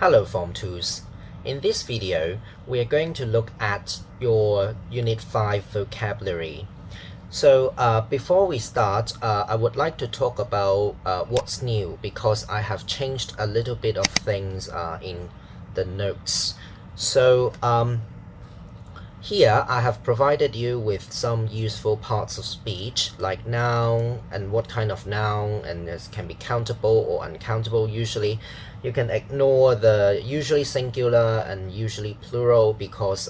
Hello Form 2s. In this video, we are going to look at your Unit 5 vocabulary. So before we start, I would like to talk about what's new because I have changed a little bit of things in the notes. So here I have provided you with some useful parts of speech like noun and what kind of noun, and this can be countable or uncountable. Usually you can ignore the usually singular and usually plural because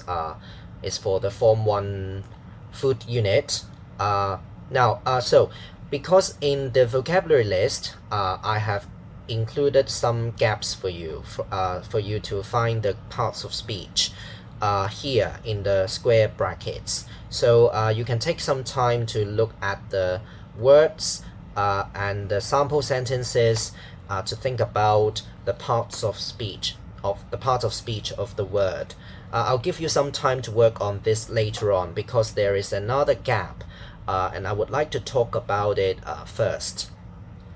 it's for the Form 1 food unit. So because in the vocabulary list I have included some gaps for you for you to find the parts of speech here in the square brackets. So you can take some time to look at the words and the sample sentences to think about the parts of speech of the word. I'll give you some time to work on this later on because there is another gap and I would like to talk about it first.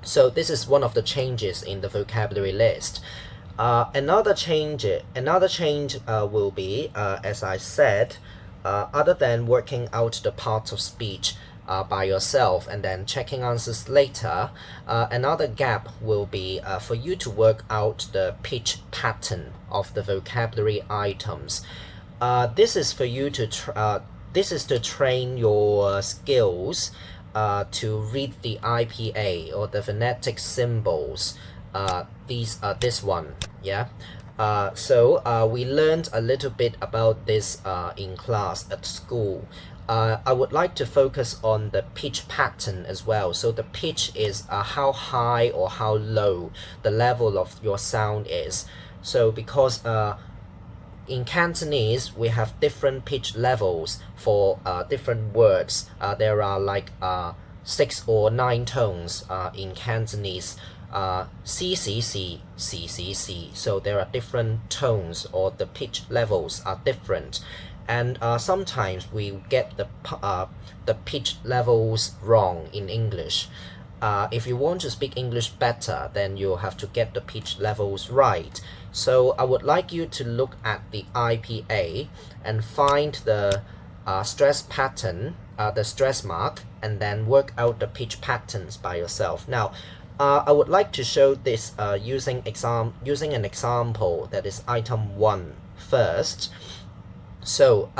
So this is one of the changes in the vocabulary list. Another change will be, as I said, other than working out the parts of speech by yourself and then checking answers later, another gap will be for you to work out the pitch pattern of the vocabulary items. This is for you to this is to train your skills to read the IPA or the phonetic symbols. This one, yeah. So we learned a little bit about this in class at school. I would like to focus on the pitch pattern as well. So the pitch is how high or how low the level of your sound is. So because in Cantonese we have different pitch levels for different words. There are like 6 or 9 tones in Cantonese. C, C, C, C, C, C. So there are different tones, or the pitch levels are different, and sometimes we get the pitch levels wrong in English. If you want to speak English better, then you'll have to get the pitch levels right. So I would like you to look at the IPA and find the stress pattern, the stress mark, and then work out the pitch patterns by yourself. Now, I would like to show this using an example that is item 1 first. So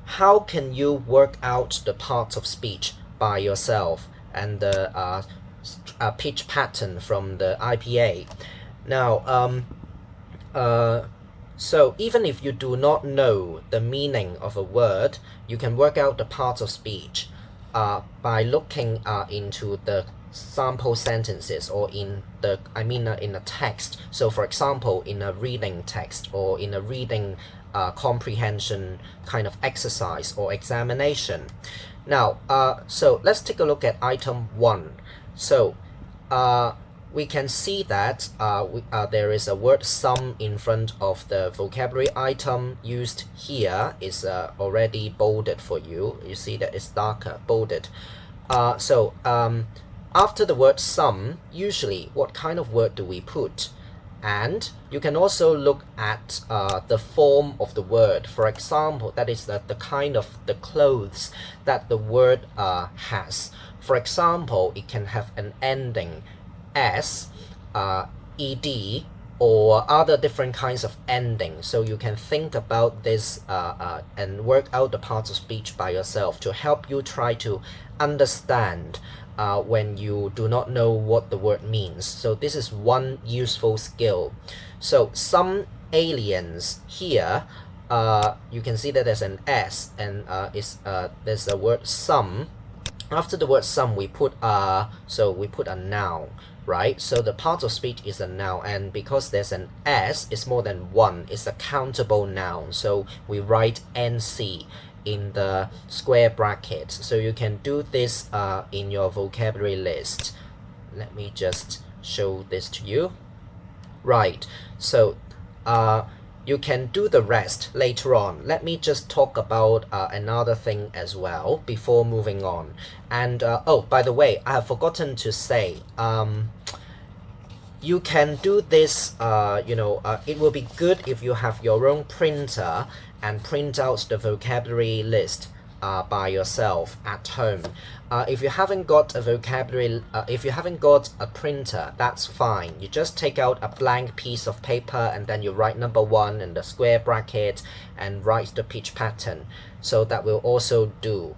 how can you work out the parts of speech by yourself and the pitch pattern from the IPA? Now, so even if you do not know the meaning of a word, you can work out the parts of speech by looking into the sample sentences, or in a text. So for example, in a reading text or in a reading comprehension kind of exercise or examination. Now so let's take a look at item 1. So we can see that there is a word some in front of the vocabulary item used here. Is already bolded for you. You see that it's darker, bolded. After the word some, usually what kind of word do we put? And you can also look at the form of the word. For example, that is the kind of the clothes that the word has. For example, it can have an ending s, ed, or other different kinds of endings. So you can think about this and work out the parts of speech by yourself to help you try to understand when you do not know what the word means. So this is one useful skill. So some aliens here, you can see that there's an s, and there's a word some. After the word some, we put a noun, right? So the part of speech is a noun, and because there's an s, it's more than one. It's a countable noun. So we write NC in the square bracket. So you can do this in your vocabulary list. Let me just show this to you. Right, so you can do the rest later on. Let me just talk about another thing as well before moving on. And oh, by the way, I have forgotten to say, you can do this, it will be good if you have your own printer and print out the vocabulary list by yourself at home. If you haven't got a if you haven't got a printer, that's fine. You just take out a blank piece of paper and then you write number 1 in the square bracket and write the pitch pattern. So that will also do.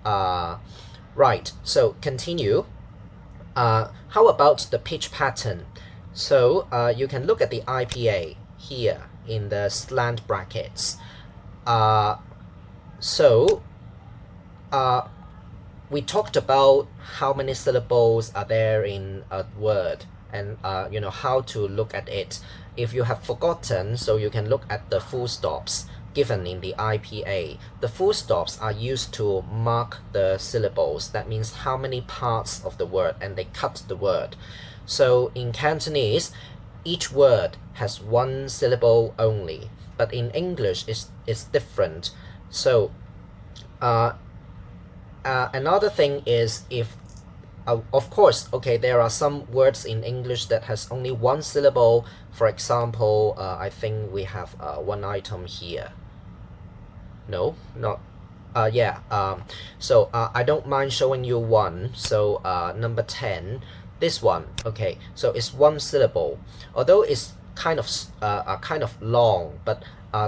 Right, so continue. How about the pitch pattern? So you can look at the IPA here in the slant brackets. We talked about how many syllables are there in a word and how to look at it. If you have forgotten, so you can look at the full stops given in the IPA. The full stops are used to mark the syllables. That means how many parts of the word, and they cut the word. So in Cantonese, each word has one syllable only, but in English it's different. So another thing is if of course, okay, there are some words in English that has only one syllable. For example, I think we have one item here. No, not yeah. So I don't mind showing you one. So number 10, this one. Okay, so it's one syllable, although it's kind of long, but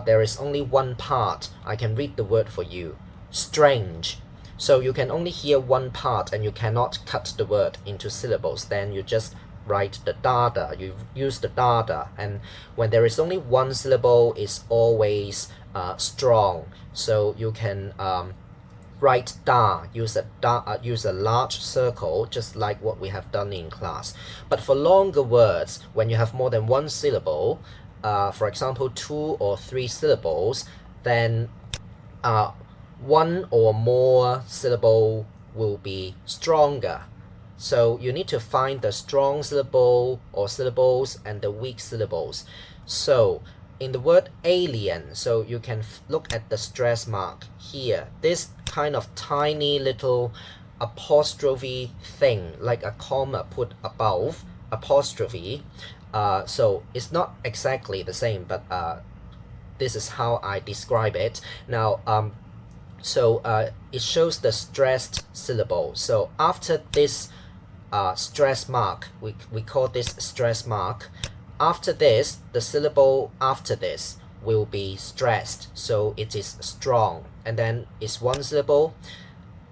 there is only one part. I can read the word for you. Strange. So you can only hear one part and you cannot cut the word into syllables. Then you just write the dada. You use the dada, and when there is only one syllable, it's always strong. So you can write da, use a large circle, just like what we have done in class. But for longer words, when you have more than one syllable, for example 2 or 3 syllables, then one or more syllable will be stronger. So you need to find the strong syllable or syllables and the weak syllables. So in the word alien, so you can look at the stress mark here. This kind of tiny little apostrophe thing, like a comma put above apostrophe. So it's not exactly the same, but this is how I describe it. Now, it shows the stressed syllable. So after this stress mark, we call this stress mark. After this, the syllable after this will be stressed, so it is strong, and then it's one syllable.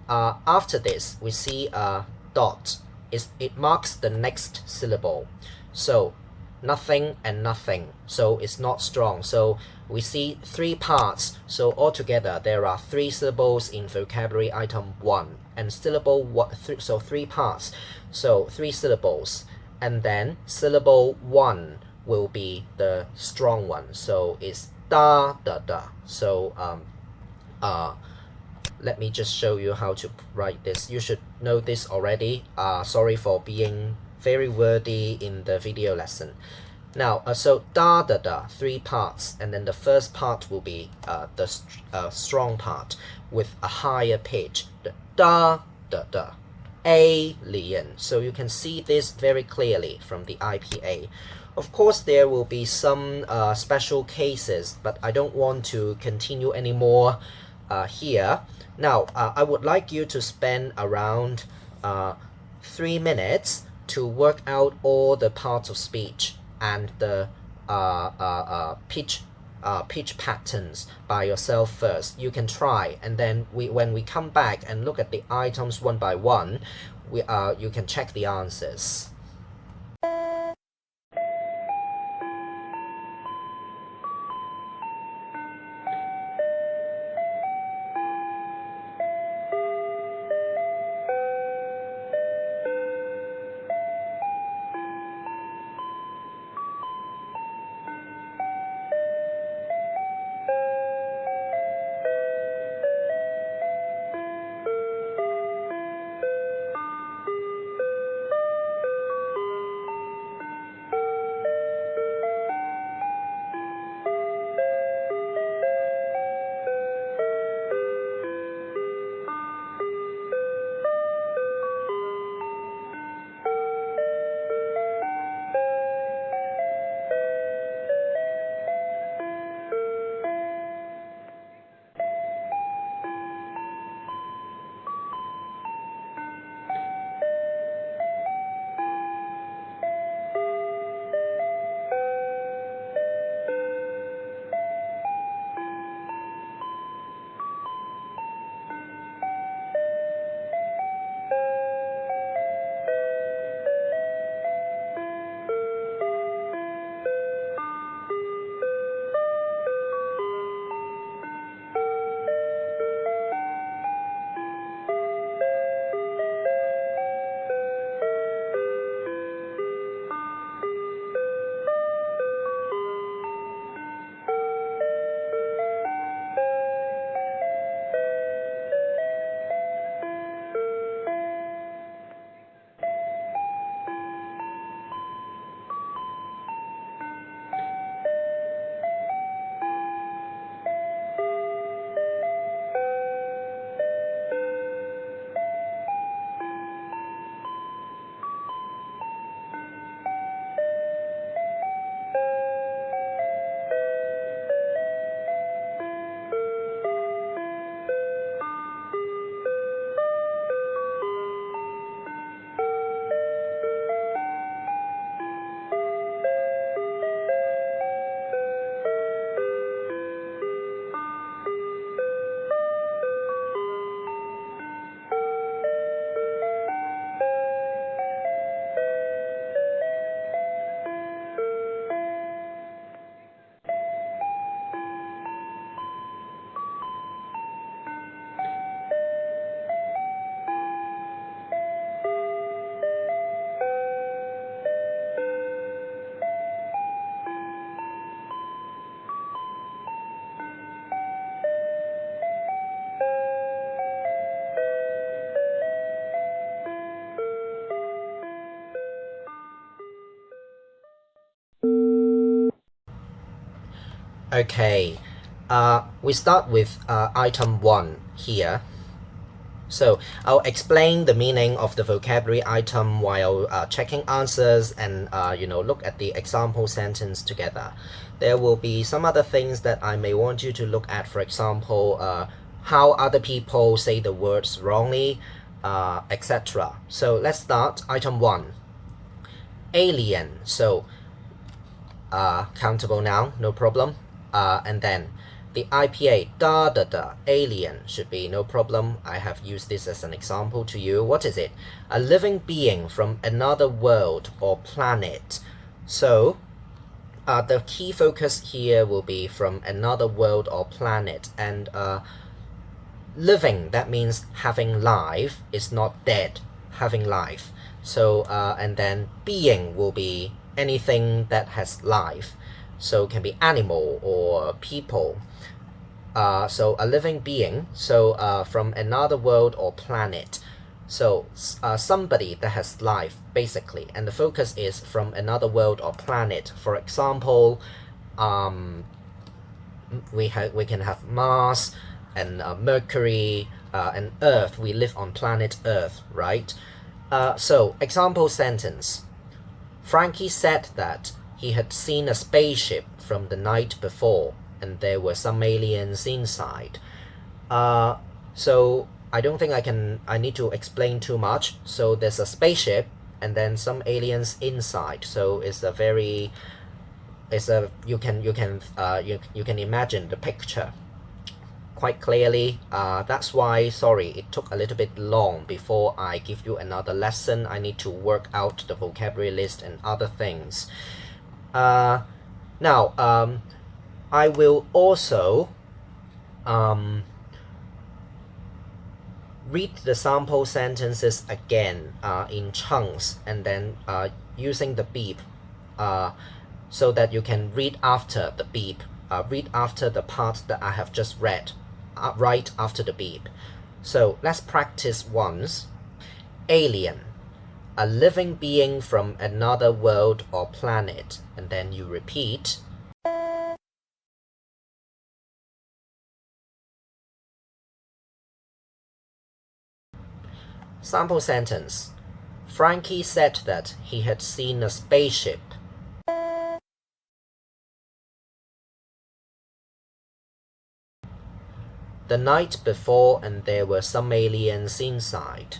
After this, we see a dot. It marks the next syllable. So nothing and nothing, so it's not strong. So we see 3 parts. So altogether there are 3 syllables in vocabulary item 1, and syllable 1, so 3 parts, so 3 syllables, and then syllable 1 will be the strong one, so it's da da da. So let me just show you how to write this. You should know this already. Sorry for being very wordy in the video lesson. Now, so da da da, 3 parts, and then the first part will be the strong part with a higher pitch. The da da da, alien. So you can see this very clearly from the IPA. Of course, there will be some special cases, but I don't want to continue anymore here. Now, I would like you to spend around 3 minutes to work out all the parts of speech and the pitch patterns by yourself first. You can try, and then when we come back and look at the items one by one, you can check the answers. Okay, we start with item 1 here. So I'll explain the meaning of the vocabulary item while checking answers and look at the example sentence together. There will be some other things that I may want you to look at, for example, how other people say the words wrongly, etc. So let's start item 1. Alien. So countable noun, no problem. And then the IPA, da da da, alien should be no problem. I have used this as an example to you. What is it? A living being from another world or planet. So the key focus here will be from another world or planet. And living, that means having life, is not dead, having life. So and then being will be anything that has life. So it can be animal or people. So a living being, so from another world or planet. So somebody that has life, basically, and the focus is from another world or planet. For example, we can have Mars and Mercury and Earth. We live on planet Earth, right? So example sentence. Frankie said that he had seen a spaceship from the night before and there were some aliens inside. So I don't think I need to explain too much. So there's a spaceship and then some aliens inside. So you can imagine the picture quite clearly. That's why, sorry, it took a little bit long before I give you another lesson. I need to work out the vocabulary list and other things. Now, I will also read the sample sentences again in chunks and then using the beep so that you can read after the beep, read after the part that I have just read, right after the beep. So let's practice once. Alien, a living being from another world or planet, and then you repeat. Sample sentence. Frankie said that he had seen a spaceship. The night before and there were some aliens inside.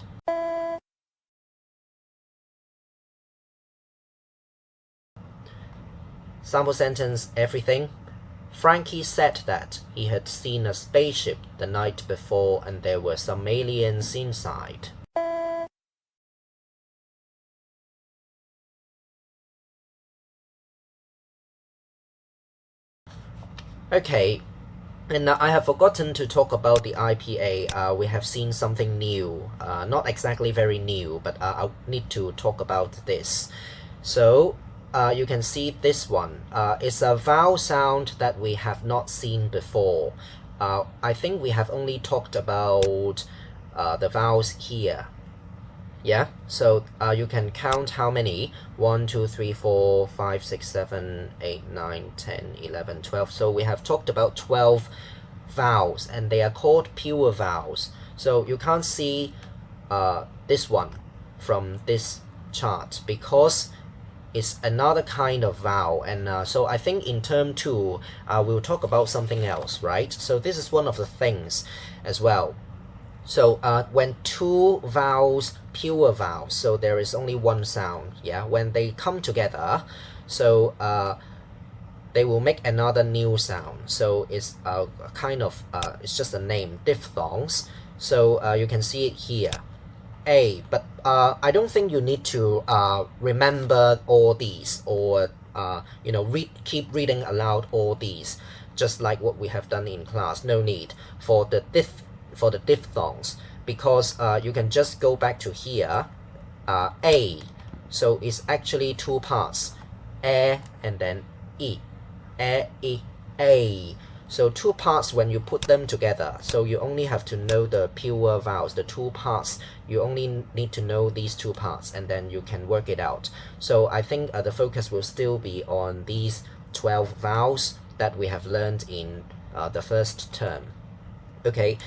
Sample sentence everything. Frankie said that he had seen a spaceship the night before and there were some aliens inside. Okay, and I have forgotten to talk about the IPA. We have seen something new, not exactly very new, but I need to talk about this. So you can see this one. It's a vowel sound that we have not seen before. I think we have only talked about the vowels here. Yeah, so you can count how many. 1, 2, 3, 4, 5, 6, 7, 8, 9, 10, 11, 12. So we have talked about 12 vowels and they are called pure vowels. So you can't see this one from this chart because it's another kind of vowel. And so I think in term 2 we'll talk about something else, right? So this is one of the things as well. So when two vowels, pure vowels, so there is only one sound, yeah, when they come together, so they will make another new sound. So it's kind of it's just a name, diphthongs. So you can see it here, A. But I don't think you need to remember all these or keep reading aloud all these, just like what we have done in class. No need for the diphthongs, because you can just go back to here, A. So it's actually two parts, A and then E, A, E, A. So two parts when you put them together. So you only have to know the pure vowels, the two parts. You only need to know these two parts and then you can work it out. So I think the focus will still be on these 12 vowels that we have learned in the first term. Okay,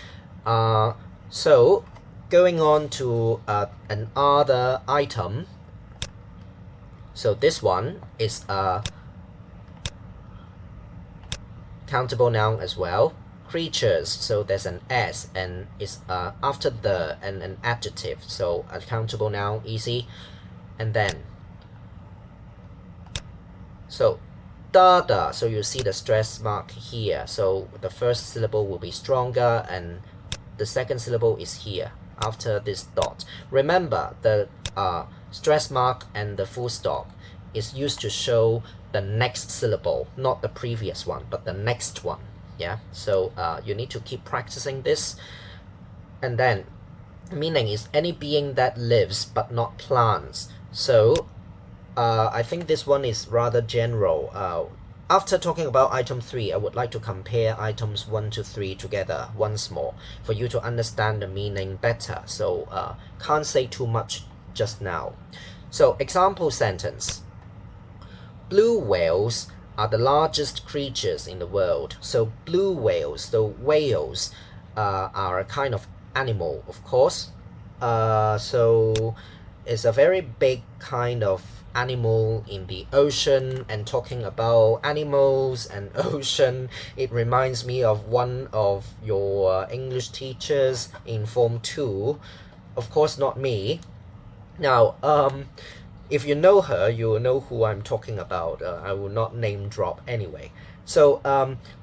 so going on to another item. So this one is a countable noun as well. Creatures, so there's an s and it's after the and an adjective, so a countable noun, easy. And then so da, so you see the stress mark here, so the first syllable will be stronger and the second syllable is here after this dot. Remember, the stress mark and the full stop is used to show the next syllable, not the previous one, but the next one. Yeah, so you need to keep practicing this. And then meaning is any being that lives but not plants. So I think this one is rather general. After talking about item 3, I would like to compare items 1 to 3 together once more for you to understand the meaning better. So can't say too much just now. So example sentence. Blue whales are the largest creatures in the world. So blue whales, so whales are a kind of animal, of course. So it's a very big kind of animal in the ocean. And talking about animals and ocean, it reminds me of one of your English teachers in Form 2. Of course, not me. Now, if you know her, you will know who I'm talking about. I will not name drop anyway. So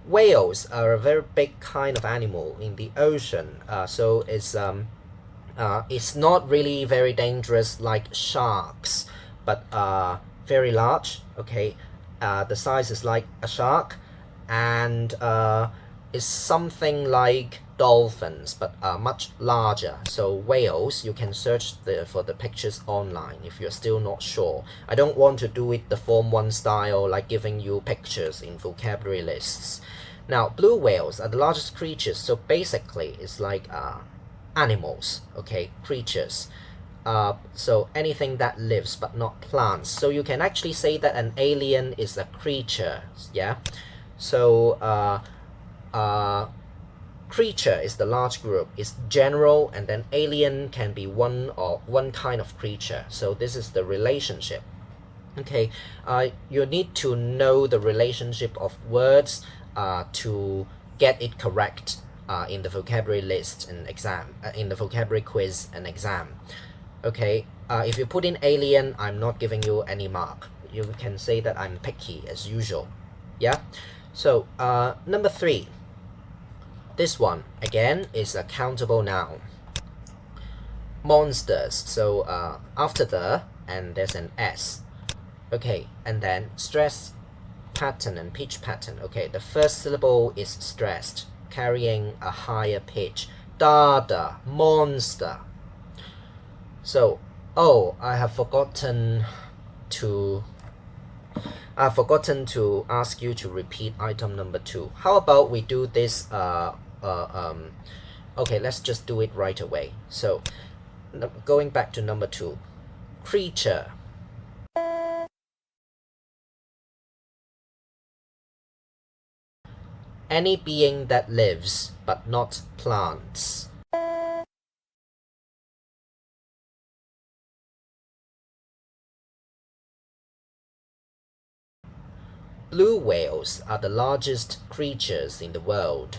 whales are a very big kind of animal in the ocean. So it's not really very dangerous like sharks, but very large. Okay, the size is like a shark, and is something like dolphins, but much larger. So whales, you can search for the pictures online if you're still not sure. I don't want to do it the Form 1 style, like giving you pictures in vocabulary lists. Now, blue whales are the largest creatures, so basically it's like animals, okay, creatures. So anything that lives but not plants. So you can actually say that an alien is a creature, yeah? So creature is the large group, is general, and then alien can be one kind of creature. So this is the relationship. Okay, you need to know the relationship of words to get it correct in the vocabulary list and exam, in the vocabulary quiz and exam. Okay, if you put in alien, I'm not giving you any mark. You can say that I'm picky as usual. Yeah. So number 3. This one again is a countable noun. Monsters. So after the and there's an s. Okay, and then stress pattern and pitch pattern. Okay, the first syllable is stressed, carrying a higher pitch. Da, monster. So, oh, I've forgotten to ask you to repeat item number 2. How about we do this okay, let's just do it right away. So going back to number 2. Creature. Any being that lives but not plants. Blue whales are the largest creatures in the world.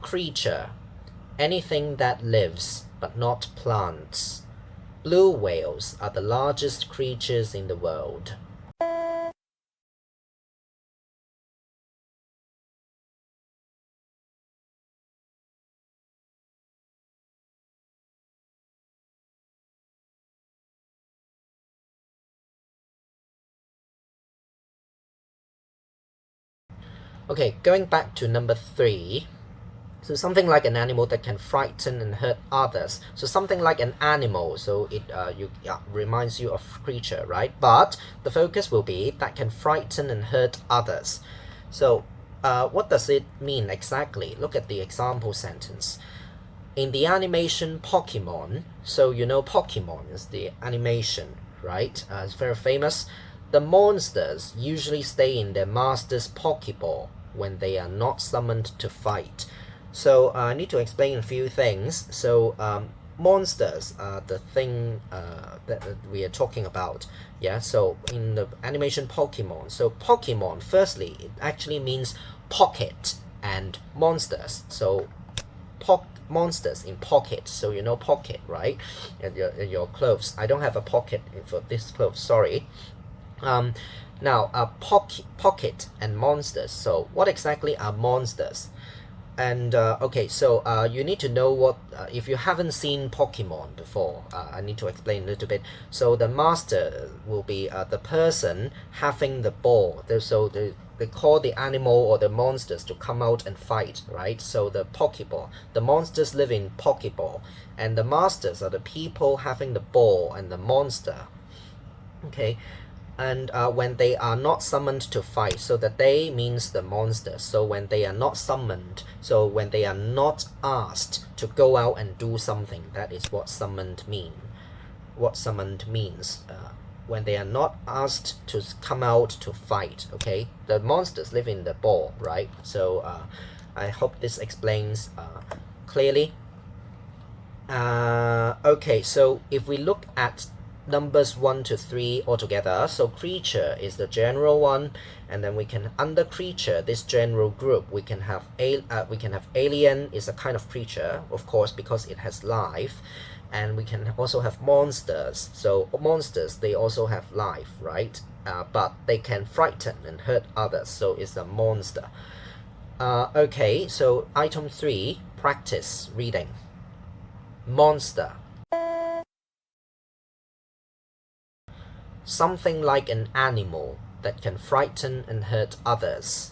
Creature. Anything that lives but not plants. Blue whales are the largest creatures in the world. Okay, going back to number 3. So something like an animal that can frighten and hurt others. So something like an animal, so it reminds you of creature, right? But the focus will be that can frighten and hurt others. So what does it mean exactly? Look at the example sentence. In the animation Pokemon, so you know Pokemon is the animation, right? It's very famous. The monsters usually stay in their master's Pokeball when they are not summoned to fight. So I need to explain a few things. So monsters are the thing that we are talking about. Yeah, so in the animation Pokemon, so Pokemon, firstly, it actually means pocket and monsters. So monsters in pocket, so you know pocket, right? In your clothes. I don't have a pocket for this clothes, sorry. Now pocket and monsters. So what exactly are monsters? And okay, so you need to know what if you haven't seen Pokemon before, I need to explain a little bit. So the master will be the person having the ball. So they call the animal or the monsters to come out and fight, right? So the Pokeball, the monsters live in Pokeball, and the masters are the people having the ball and the monster. Okay, and when they are not summoned to fight, so the they means the monster. So when they are not summoned, so when they are not asked to go out and do something, that is what summoned means. When they are not asked to come out to fight. Okay, the monsters live in the ball, right? So I hope this explains clearly. Okay, so if we look at numbers 1 to 3 altogether, so creature is the general one, and then we can, under creature, this general group, we can have alien is a kind of creature, of course, because it has life. And we can also have monsters. So monsters, they also have life, right? But they can frighten and hurt others, so it's a monster. Okay, so item 3, practice reading. Monster. Something like an animal that can frighten and hurt others.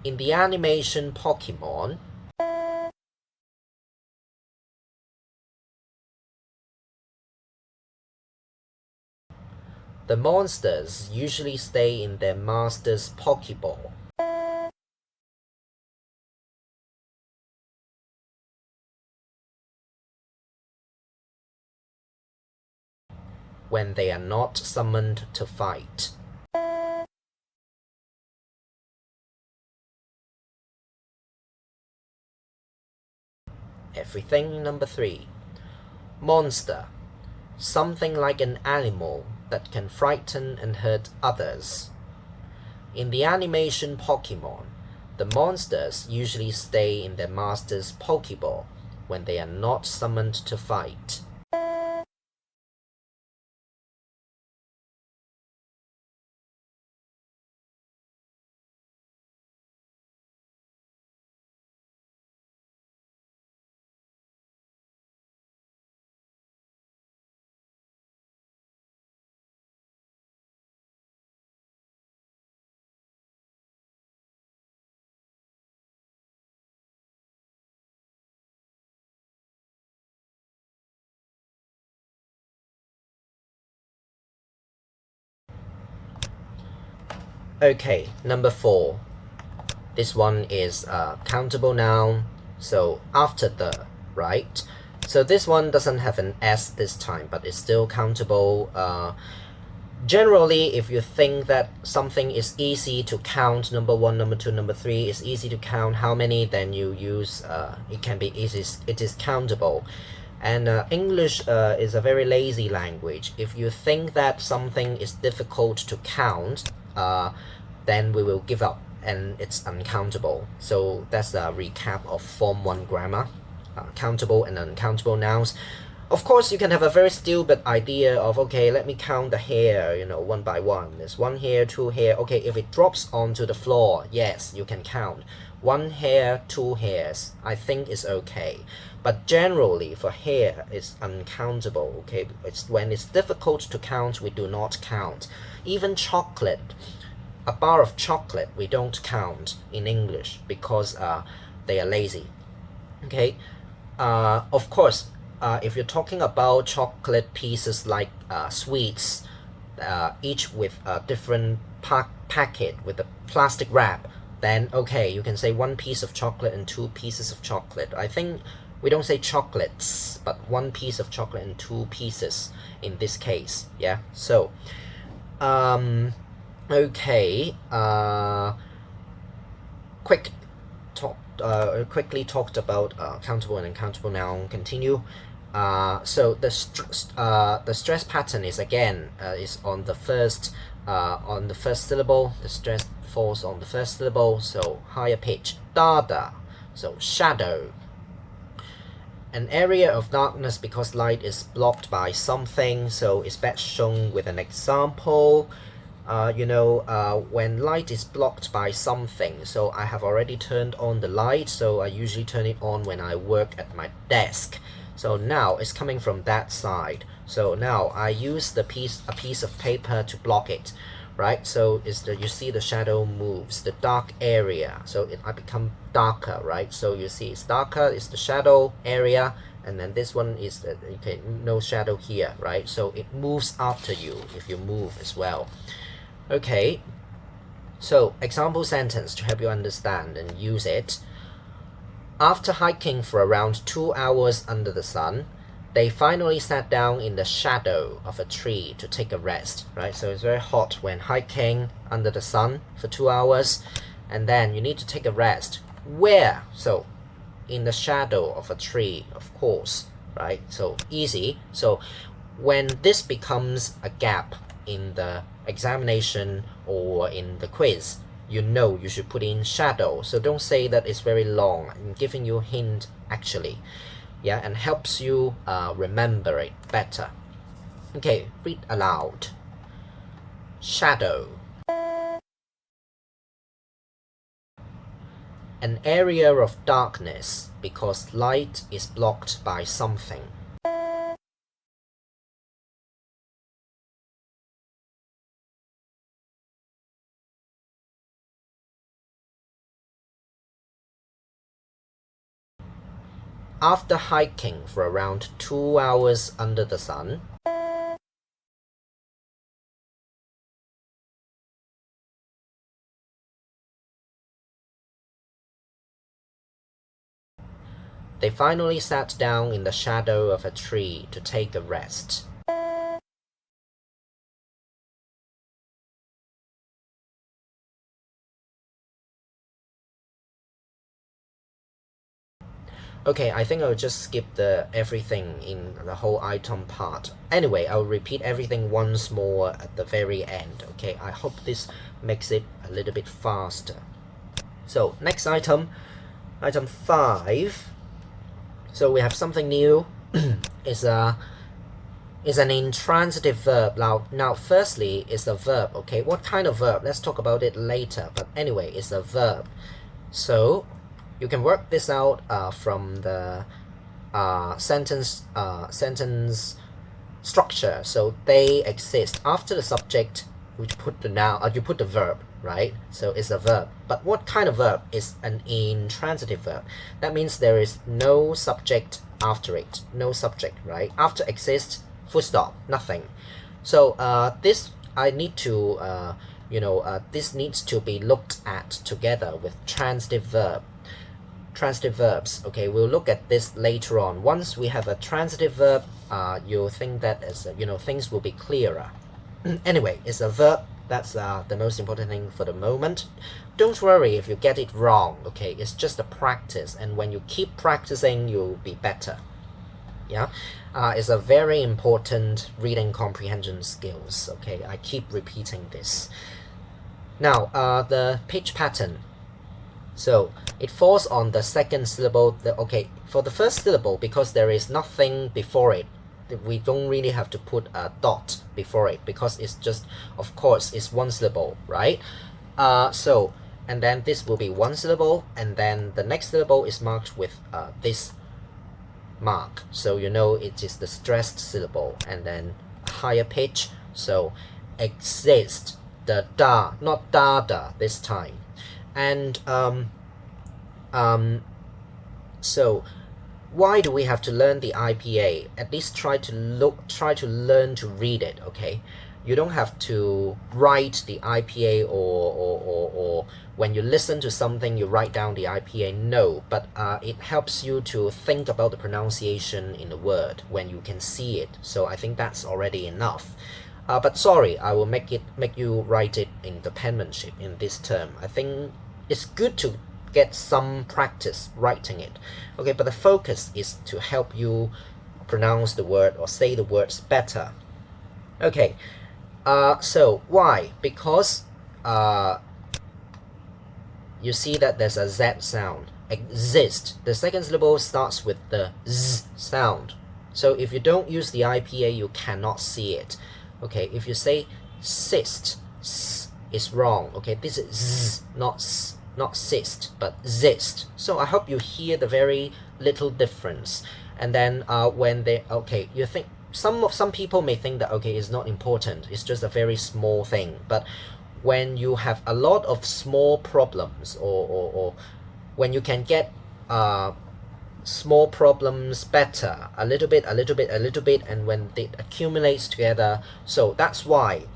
In the animation Pokemon, the monsters usually stay in their master's Pokeball. When they are not summoned to fight. Everything number 3. Monster. Something like an animal that can frighten and hurt others. In the animation Pokemon, the monsters usually stay in their master's Pokeball when they are not summoned to fight. Okay, number 4. This one is countable noun, so after the, right? So this one doesn't have an S this time, but it's still countable. Generally, if you think that something is easy to count, number 1, number 2, number 3 is easy to count how many, then you use it can be easy, it is countable. And English is a very lazy language. If you think that something is difficult to count, then we will give up and it's uncountable. So that's a recap of Form 1 grammar, countable and uncountable nouns. Of course, you can have a very stupid idea of, okay, let me count the hair, one by one. There's 1 hair, 2 hair. Okay, if it drops onto the floor, yes, you can count. 1 hair, 2 hairs, I think is okay. But generally, for hair, it's uncountable, okay? It's when it's difficult to count, we do not count. Even chocolate, a bar of chocolate, we don't count in English because they are lazy, okay? Of course, if you're talking about chocolate pieces like sweets, each with a different packet with a plastic wrap, then okay, you can say one piece of chocolate and two pieces of chocolate. I think we don't say chocolates, but one piece of chocolate and two pieces in this case. Yeah. So, okay. Quickly talked about countable and uncountable noun. Continue. So the stress pattern is again is on the first syllable. The stress falls on the first syllable, so higher pitch. Dada, so shadow. An area of darkness because light is blocked by something, so it's best shown with an example. When light is blocked by something, so I have already turned on the light, so I usually turn it on when I work at my desk. So now it's coming from that side, so now I use a piece of paper to block it, right? So you see the shadow moves, the dark area, so I become darker, right? So you see it's darker, it's the shadow area, and then this one is okay, no shadow here, right? So it moves after you if you move as well. Okay, so example sentence to help you understand and use it. After hiking for around 2 hours under the sun, they finally sat down in the shadow of a tree to take a rest, right? So it's very hot when hiking under the sun for 2 hours, and then you need to take a rest. Where? So in the shadow of a tree, of course, right? So easy. So when this becomes a gap in the examination or in the quiz, you know you should put in shadow. So don't say that it's very long. I'm giving you a hint actually, yeah, and helps you remember it better. Okay, read aloud. Shadow. An area of darkness because light is blocked by something. After hiking for around 2 hours under the sun, they finally sat down in the shadow of a tree to take a rest. Okay, I think I'll just skip the everything in the whole item part. Anyway, I'll repeat everything once more at the very end. Okay, I hope this makes it a little bit faster. So next item, item 5. So we have something new. Is an intransitive verb. Now firstly, it's a verb. Okay, what kind of verb? Let's talk about it later. But anyway, it's a verb. So you can work this out from the sentence structure. So they exist after the subject. You put the noun. You put the verb, right? So it's a verb. But what kind of verb is an intransitive verb? That means there is no subject after it. No subject, right? After exists, full stop, nothing. So this I need to this needs to be looked at together with transitive verbs. Okay, we'll look at this later on. Once we have a transitive verb, you'll think that as things will be clearer. Anyway, it's a verb. That's the most important thing for the moment. Don't worry if you get it wrong. Okay, it's just a practice, and when you keep practicing, you'll be better. Yeah, it's a very important reading comprehension skills. Okay, I keep repeating this. Now, the pitch pattern. So it falls on the second syllable. For the first syllable, because there is nothing before it, we don't really have to put a dot before it because it's just, of course, it's one syllable, right? And then this will be one syllable, and then the next syllable is marked with this mark, so it is the stressed syllable, and then higher pitch. So exist, the da, not dada this time. And so why do we have to learn the IPA? At least try to learn to read it, okay? You don't have to write the IPA or when you listen to something you write down the IPA, no, but it helps you to think about the pronunciation in the word when you can see it. So I think that's already enough. But sorry, I will make you write it in the penmanship in this term. I think it's good to get some practice writing it, okay, but the focus is to help you pronounce the word or say the words better. Okay, so why? Because you see that there's a Z sound, exist. The second syllable starts with the Z sound. So if you don't use the IPA, you cannot see it. Okay, if you say cyst, S is wrong. Okay, this is Z, not S. Not cyst, but zist. So I hope you hear the very little difference. And then when they, okay, you think some people may think that, okay, it's not important, it's just a very small thing. But when you have a lot of small problems, or when you can get small problems better, a little bit, and when they accumulate together, so that's why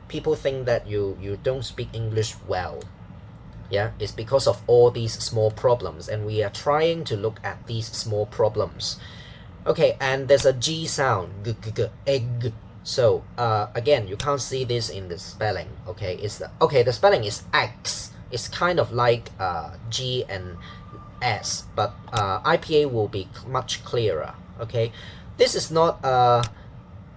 people think that you don't speak English well. Yeah, it's because of all these small problems, and we are trying to look at these small problems. Okay, and there's a G sound, egg. So again, you can't see this in the spelling. Okay, the spelling is X. It's kind of like G and S, but IPA will be much clearer. Okay, this is not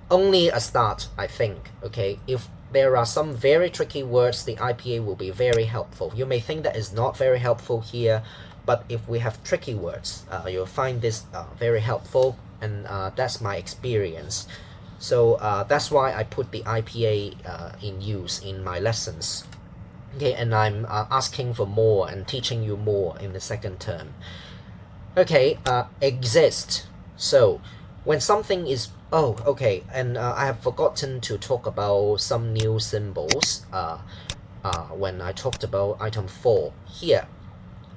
only a start, I think. Okay, if there are some very tricky words, the IPA will be very helpful. You may think that is not very helpful here, but if we have tricky words, you'll find this very helpful, and that's my experience. So that's why I put the IPA in use in my lessons. Okay, and I'm asking for more and teaching you more in the second term. Okay, exist. So when something is, oh, okay, and I have forgotten to talk about some new symbols when I talked about item 4 here.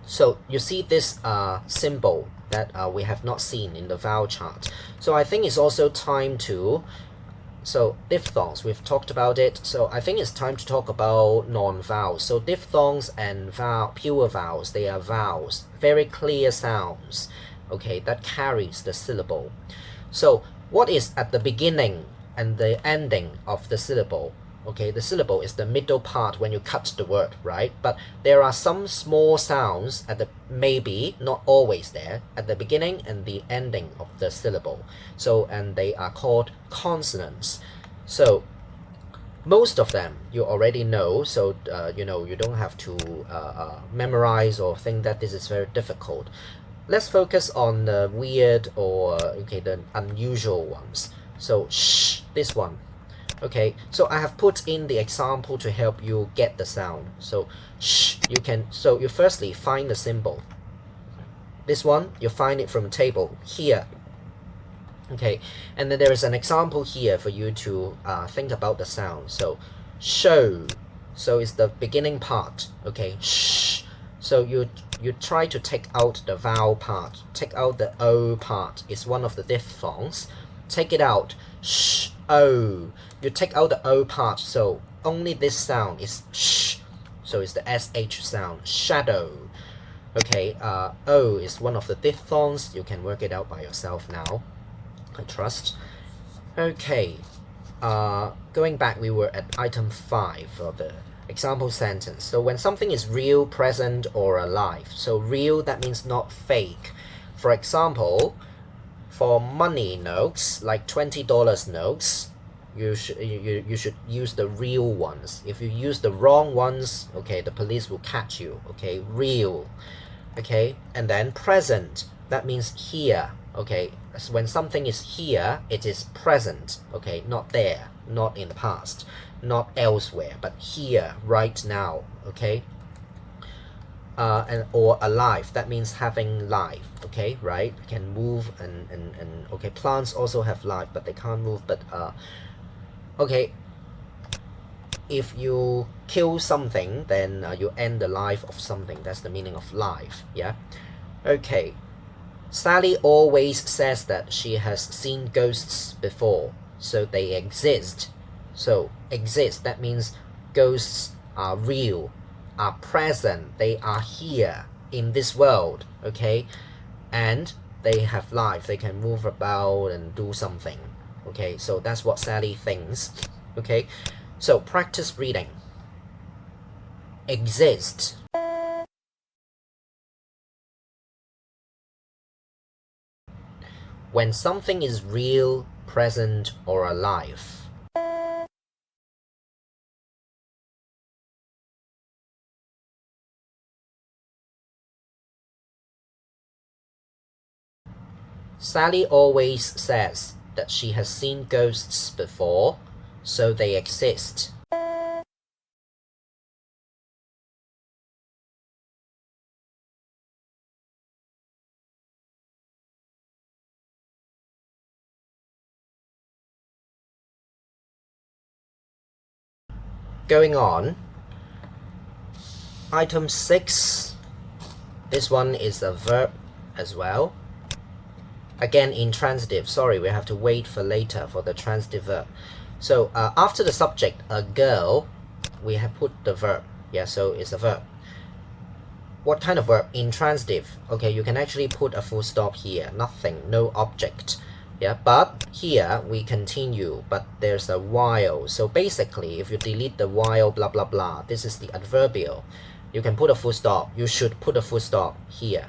So you see this symbol that we have not seen in the vowel chart. So I think it's also time to, so diphthongs, we've talked about it. So I think it's time to talk about non-vowels. So diphthongs and pure vowels, they are vowels, very clear sounds, okay, that carries the syllable. So what is at the beginning and the ending of the syllable? Okay, the syllable is the middle part when you cut the word, right? But there are some small sounds at the, maybe not always there, at the beginning and the ending of the syllable. So, and they are called consonants. So most of them you already know, so you know, you don't have to memorize or think that this is very difficult. Let's focus on the weird or okay, the unusual ones. So sh, this one. Okay, so I have put in the example to help you get the sound. So sh, you can, so you firstly find the symbol. This one, you find it from a table here. Okay, and then there is an example here for you to think about the sound. So show, so it's the beginning part. Okay, sh, so you try to take out the vowel part, take out the O part. It's one of the diphthongs. Take it out, sh, O. You take out the O part, so only this sound is sh, so it's the SH sound, shadow. Okay, O is one of the diphthongs. You can work it out by yourself now, I trust. Okay, going back, we were at item 5 for the example sentence. So when something is real, present, or alive. So real, that means not fake. For example, for money notes, like $20 notes, you should use the real ones. If you use the wrong ones, okay, the police will catch you. Okay, real. Okay, and then present, that means here. Okay, so when something is here, it is present. Okay, not there, not in the past, not elsewhere, but here, right now. Okay, and or alive, that means having life. Okay, right, can move and okay, plants also have life, but they can't move. But okay, if you kill something, then you end the life of something. That's the meaning of life. Yeah. Okay, Sally always says that she has seen ghosts before, so they exist. So exist, that means ghosts are real, are present, they are here in this world, okay? And they have life, they can move about and do something, okay? So that's what Sally thinks, okay? So practice reading. Exist. When something is real, present, or alive. Sally always says that she has seen ghosts before, so they exist. Going on, item 6, this one is a verb as well. Again, intransitive. Sorry, we have to wait for later for the transitive verb. So after the subject, a girl, we have put the verb. Yeah, so it's a verb. What kind of verb? Intransitive. Okay, you can actually put a full stop here. Nothing, no object. Yeah, but here we continue, but there's a while. So basically, if you delete the while, blah, blah, blah, this is the adverbial. You can put a full stop. You should put a full stop here.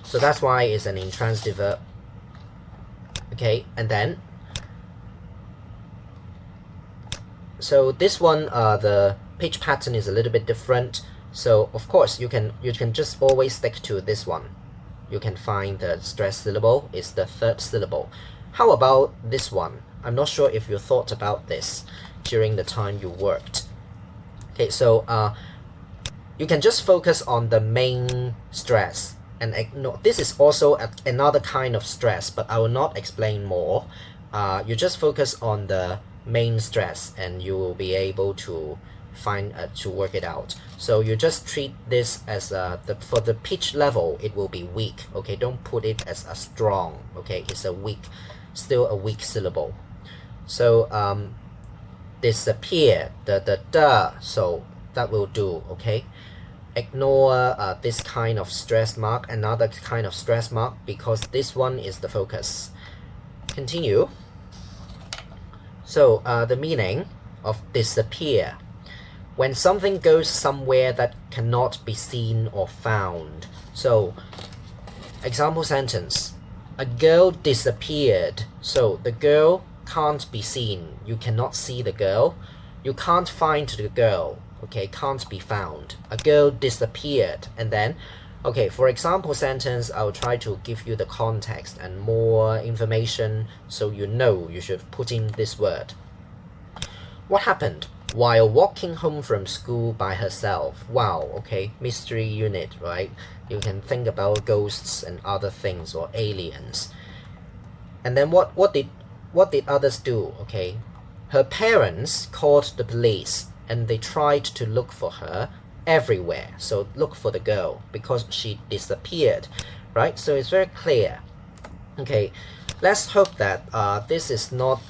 So that's why it's an intransitive verb. Okay, and then so this one, the page pattern is a little bit different. So of course you can just always stick to this one. You can find the stressed syllable is the third syllable. How about this one? I'm not sure if you thought about this during the time you worked. Okay, so you can just focus on the main stress and ignore. This is also another kind of stress, but I will not explain more. You just focus on the main stress and you will be able to find to work it out. So you just treat this as for the pitch level, it will be weak. Okay, don't put it as a strong. Okay, it's a weak, still a weak syllable. So disappear, the so that will do. Okay, ignore this kind of stress mark, another kind of stress mark, because this one is the focus. Continue. So the meaning of disappear: when something goes somewhere that cannot be seen or found. So example sentence: a girl disappeared. So the girl can't be seen. You cannot see the girl. You can't find the girl. Okay, can't be found. A girl disappeared. And then, okay, for example sentence, I'll try to give you the context and more information so you know you should put in this word. What happened? While walking home from school by herself. Wow, okay, mystery unit, right? You can think about ghosts and other things or aliens. And then what did others do? Okay, her parents called the police and they tried to look for her everywhere. So look for the girl because she disappeared, right? So it's very clear. Okay, let's hope that this is not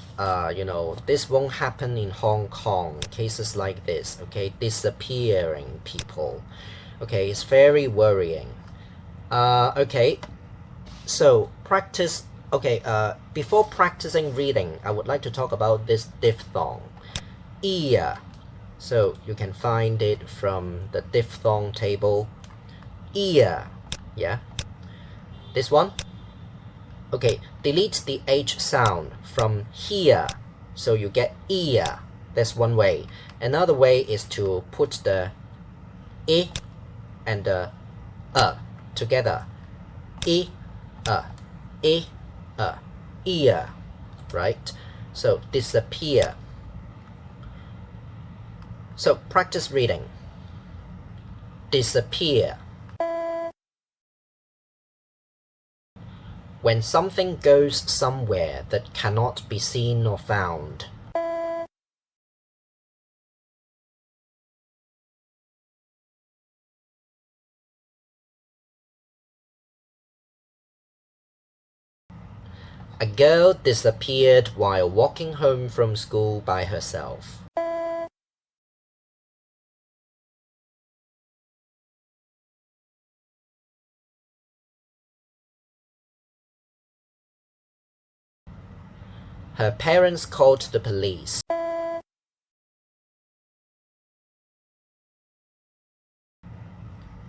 this won't happen in Hong Kong, cases like this. Okay, disappearing people. Okay, it's very worrying. Okay, so practice. Okay, before practicing reading, I would like to talk about this diphthong, ear. So you can find it from the diphthong table. Ear, yeah. This one. Okay, delete the H sound from here, so you get ear. That's one way. Another way is to put the I and the together. I, ear, right? So disappear. So practice reading. Disappear. When something goes somewhere that cannot be seen or found. A girl disappeared while walking home from school by herself. Her parents called the police.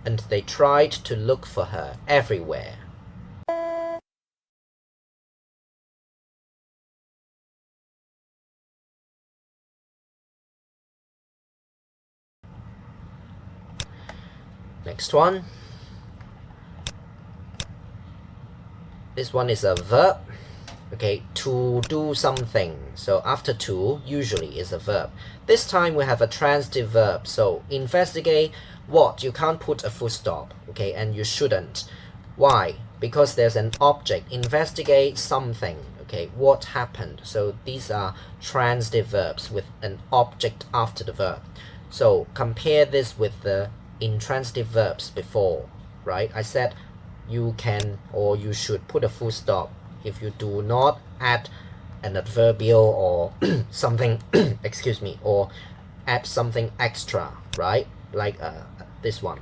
And they tried to look for her everywhere. Next one. This one is a verb. Okay, to do something. So after to usually is a verb. This time we have a transitive verb. So investigate what? You can't put a full stop. Okay, and you shouldn't. Why? Because there's an object. Investigate something. Okay, what happened? So these are transitive verbs with an object after the verb. So compare this with the intransitive verbs before, right? I said you can or you should put a full stop if you do not add an adverbial or something excuse me, or add something extra, right? Like this one.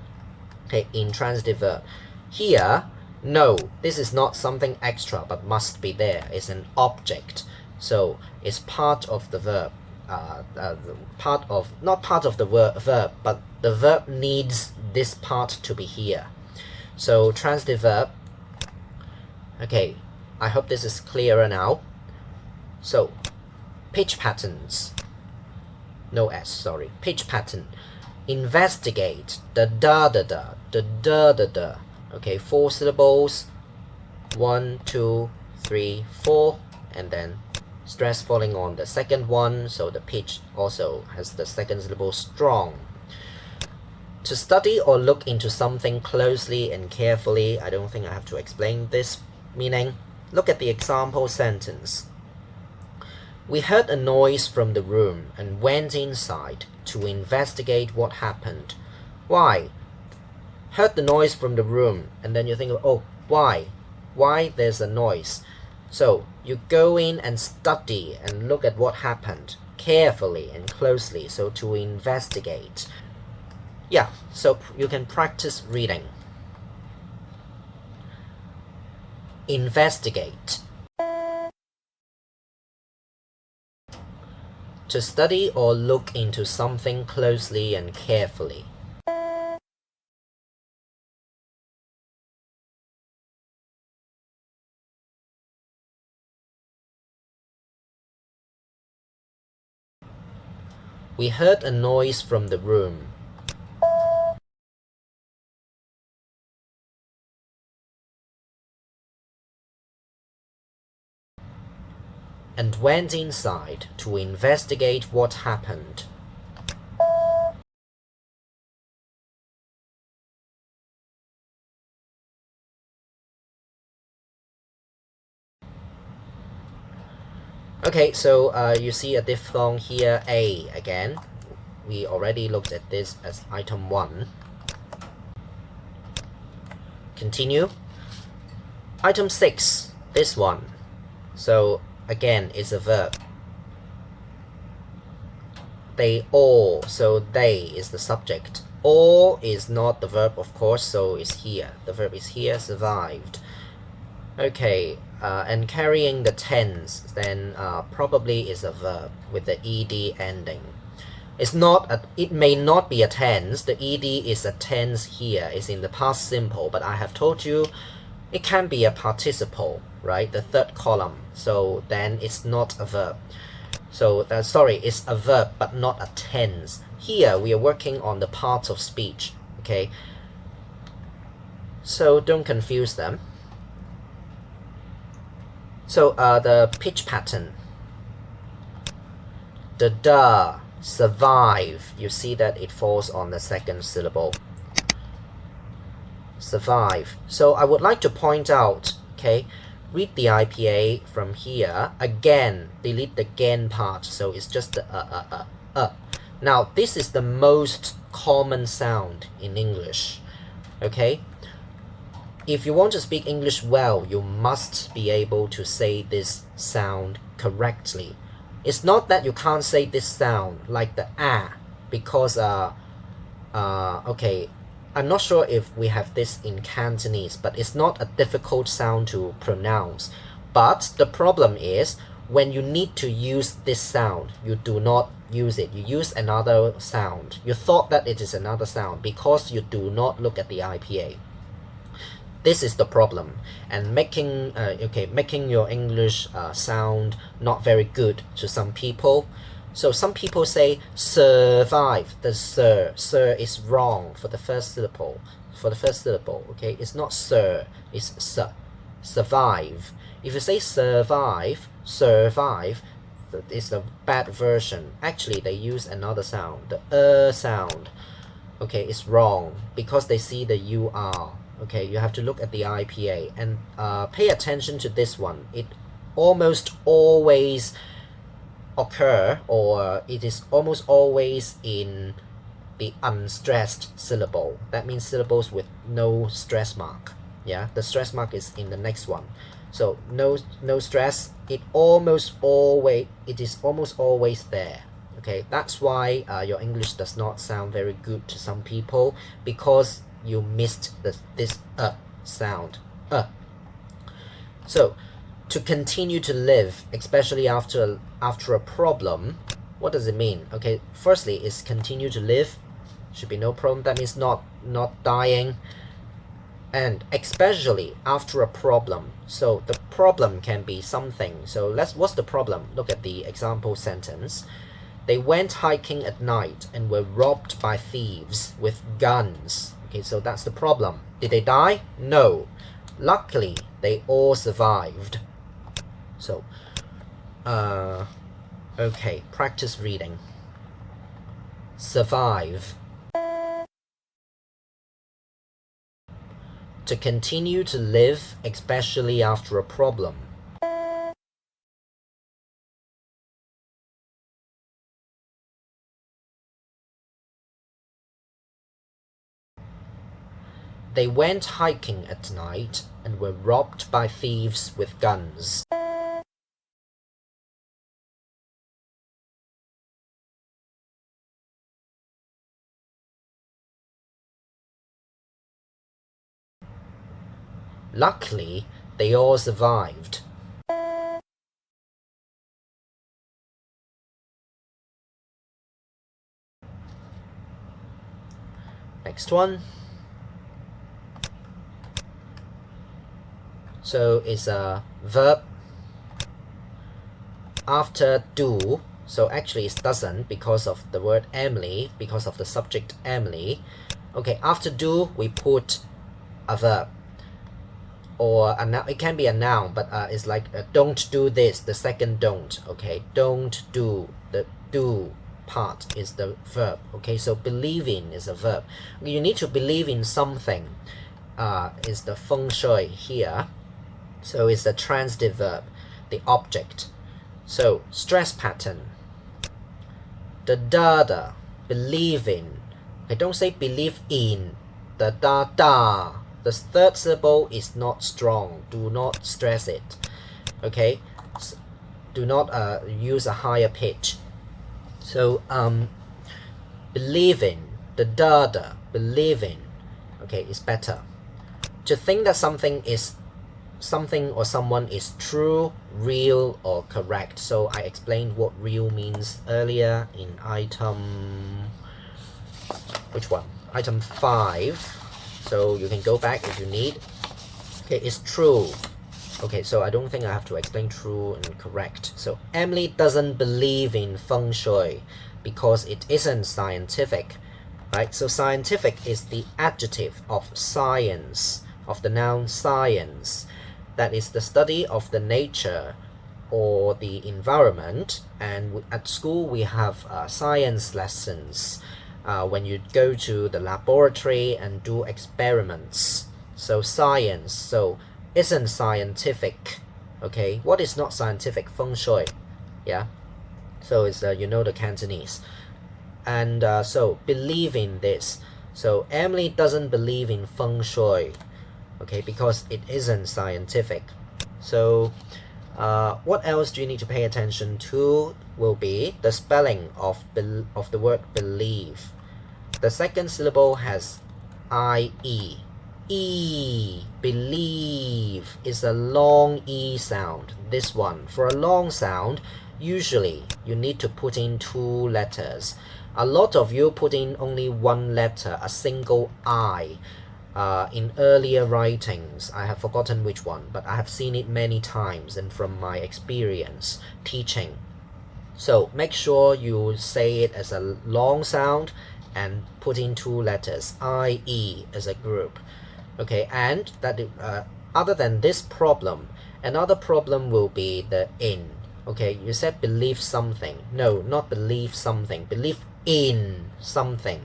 Okay, intransitive verb. Here, no, this is not something extra but must be there. It's an object, so it's part of the verb. Not part of the verb, but the verb needs this part to be here. So transitive verb. Okay, I hope this is clearer now. So pitch patterns. No S, sorry. Pitch pattern. Investigate. Da da da da. Da da da da. Okay, 4 syllables. 1, 2, 3, 4, and then stress falling on the second one, so the pitch also has the second syllable strong. To study or look into something closely and carefully. I don't think I have to explain this meaning. Look at the example sentence. We heard a noise from the room and went inside to investigate what happened. Why? Heard the noise from the room, and then you think, oh, why? Why there's a noise? So you go in and study and look at what happened carefully and closely, so to investigate. Yeah, so you can practice reading. Investigate. To study or look into something closely and carefully. We heard a noise from the room. And went inside to investigate what happened. Okay, so you see a diphthong here, A again. We already looked at this as item 1. Continue. Item 6, this one. So again, it's a verb. They all, so they is the subject. All is not the verb, of course, so it's here. The verb is here, survived. Okay, and carrying the tense, then probably is a verb with the ed ending. It may not be a tense. The ed is a tense here. It's in the past simple, but I have told you it can be a participle, right? The third column. So then it's not a verb. So sorry, it's a verb but not a tense. Here we are working on the parts of speech. Okay. So don't confuse them. So the pitch pattern. The da, survive. You see that it falls on the second syllable. Survive. So I would like to point out, okay, read the IPA from here. Again, delete the again part. So it's just the Now this is the most common sound in English. Okay. if you want to speak English well, you must be able to say this sound correctly. It's not that you can't say this sound like the ah, because okay, I'm not sure if we have this in Cantonese, but it's not a difficult sound to pronounce. But the problem is when you need to use this sound, you do not use it. You use another sound. You thought that it is another sound because you do not look at the IPA. This is the problem, and making your English sound not very good to some people. So some people say survive. The sir is wrong for the first syllable. Okay, it's not sir, it's survive. If you say survive, it's a bad version. Actually, they use another sound, the sound. Okay, it's wrong because they see the UR. Okay, you have to look at the IPA and pay attention to this one. It almost always occur, or it is almost always in the unstressed syllable. That means syllables with no stress mark. Yeah, the stress mark is in the next one. So no stress. It is almost always there. Okay, that's why your English does not sound very good to some people, because you missed this sound. So to continue to live, especially after a problem, what does it mean? Okay, firstly is continue to live, should be no problem. That means not dying, and especially after a problem. So the problem can be something. So what's the problem? Look at the example sentence. They went hiking at night and were robbed by thieves with guns. Okay, so that's the problem. Did they die? No. Luckily, they all survived. So, okay, practice reading. Survive. To continue to live, especially after a problem. They went hiking at night and were robbed by thieves with guns. Luckily, they all survived. Next one. So it's a verb after do. So actually it doesn't, because of the word Emily, because of the subject Emily. Okay, after do we put a verb, or a noun. It can be a noun, but it's like don't do this, the second don't. Okay, don't do, the do part is the verb. Okay, so believing is a verb. You need to believe in something. Is the feng shui here. So it's the transitive verb, the object. So stress pattern. The da, believe in. Okay, don't say believe in. The da. The third syllable is not strong. Do not stress it. Okay, do not use a higher pitch. So believe in, the da, believe in. Okay, is better. To think that something or someone is true, real, or correct. So I explained what real means earlier in item, which one? Item 5. So you can go back if you need. Okay, it's true. Okay, so I don't think I have to explain true and correct. So Emily doesn't believe in feng shui because it isn't scientific, right? So scientific is the adjective of science, of the noun science. That is the study of the nature or the environment. And at school we have science lessons when you go to the laboratory and do experiments. So science, so isn't scientific. Okay, what is not scientific? Feng shui. Yeah, so it's you know the Cantonese. And so believe in this. So Emily doesn't believe in feng shui. okay, because it isn't scientific. So what else do you need to pay attention to will be the spelling of the word believe. The second syllable has IE. Believe is a long E sound. This one, for a long sound, usually you need to put in 2 letters. A lot of you put in only 1 letter, a single I. In earlier writings, I have forgotten which one, but I have seen it many times and from my experience teaching. So make sure you say it as a long sound and put in 2 letters, IE as a group. Okay, and that other than this problem, another problem will be the in. Okay, you said believe something. No, not believe something. Believe in something.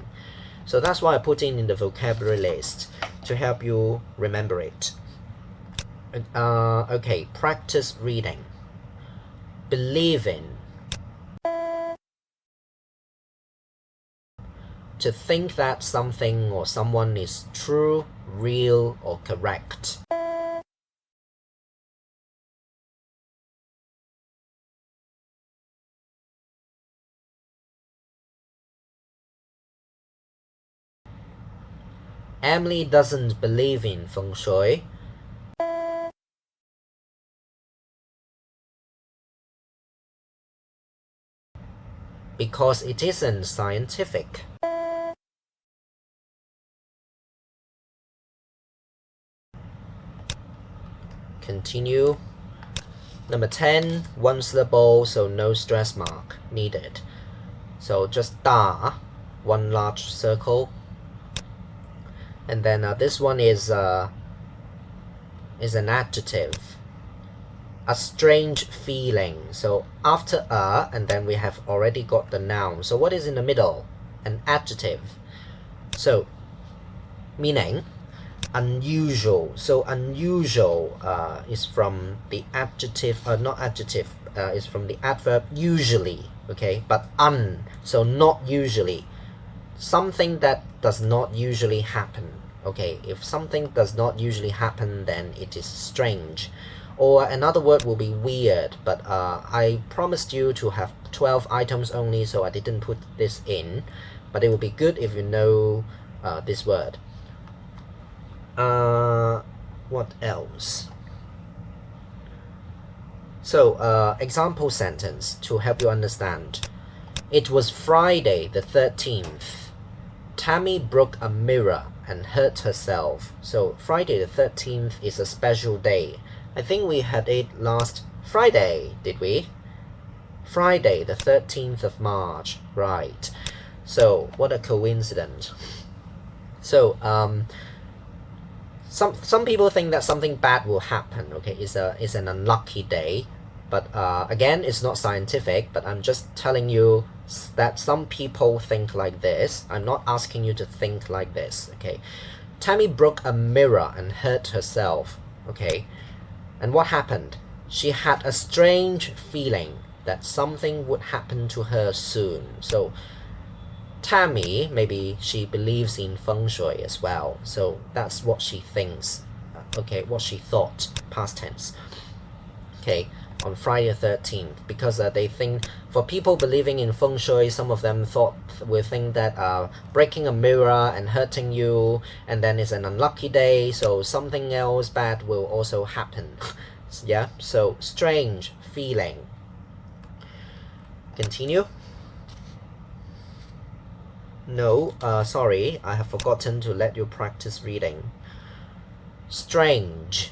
So that's why I put in the vocabulary list to help you remember it. Okay, practice reading. Believe in. To think that something or someone is true, real, or correct. Emily doesn't believe in feng shui. Because it isn't scientific. Continue. Number 10, 1 syllable, so no stress mark needed. So just da, 1 large circle. And then this one is an adjective. A strange feeling. So after a, and then we have already got the noun. So what is in the middle? An adjective. So meaning unusual. So unusual is from the adjective, not adjective, is from the adverb usually. Okay, but so not usually. Something that does not usually happen. Okay, if something does not usually happen, then it is strange. Or another word will be weird, but I promised you to have 12 items only, so I didn't put this in. But it would be good if you know this word. What else? So, example sentence to help you understand. It was Friday the 13th. Tammy broke a mirror and hurt herself. So Friday the 13th is a special day. I think we had it last Friday, did we? Friday the 13th of March, right. So what a coincidence. So some people think that something bad will happen. Okay, it's an unlucky day, but again, it's not scientific, but I'm just telling you that some people think like this. I'm not asking you to think like this. Okay, Tammy broke a mirror and hurt herself. Okay, and what happened? She had a strange feeling that something would happen to her soon. So Tammy, maybe she believes in feng shui as well, so that's what she thinks. Okay, what she thought, past tense. Okay, on Friday the 13th, because they think, for people believing in feng shui, some of them will think that breaking a mirror and hurting you, and then it's an unlucky day, so something else bad will also happen. Yeah, so strange feeling. Continue. No, sorry, I have forgotten to let you practice reading. Strange.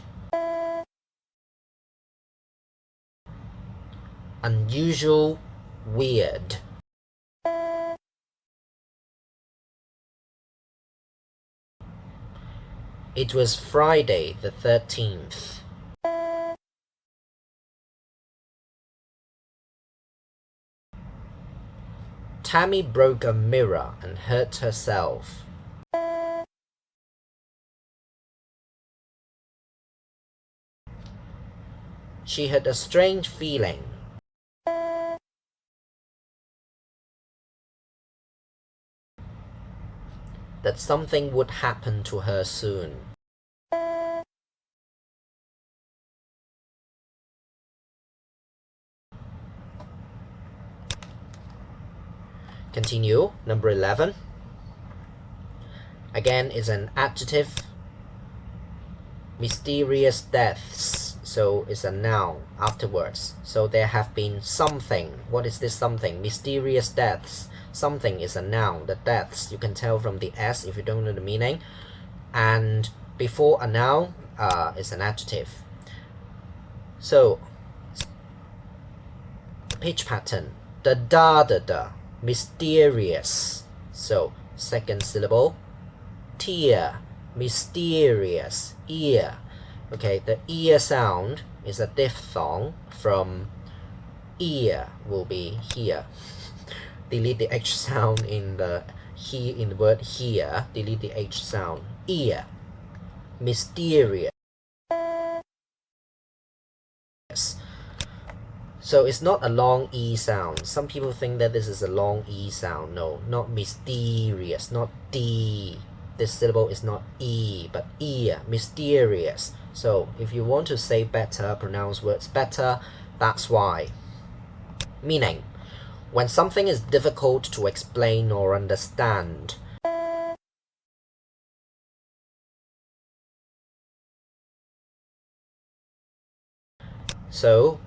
Unusual, weird. It was Friday the 13th. Tammy broke a mirror and hurt herself. She had a strange feeling. That something would happen to her soon. Continue. Number 11. Again, is an adjective. Mysterious deaths. So it's a noun afterwards. So there have been something. What is this something? Mysterious deaths. Something is a noun. The deaths, you can tell from the S if you don't know the meaning. And before a noun is an adjective. So pitch pattern. The da. Mysterious. So second syllable. Tear. Mysterious. Ear. Okay, the ear sound is a diphthong from ear will be here. Delete the H sound in the word here. Delete the H sound. Ear. Mysterious. So it's not a long E sound. Some people think that this is a long E sound. No, not mysterious, not D. This syllable is not E, but ear. Mysterious. So if you want to say better, pronounce words better, that's why. Meaning, when something is difficult to explain or understand, so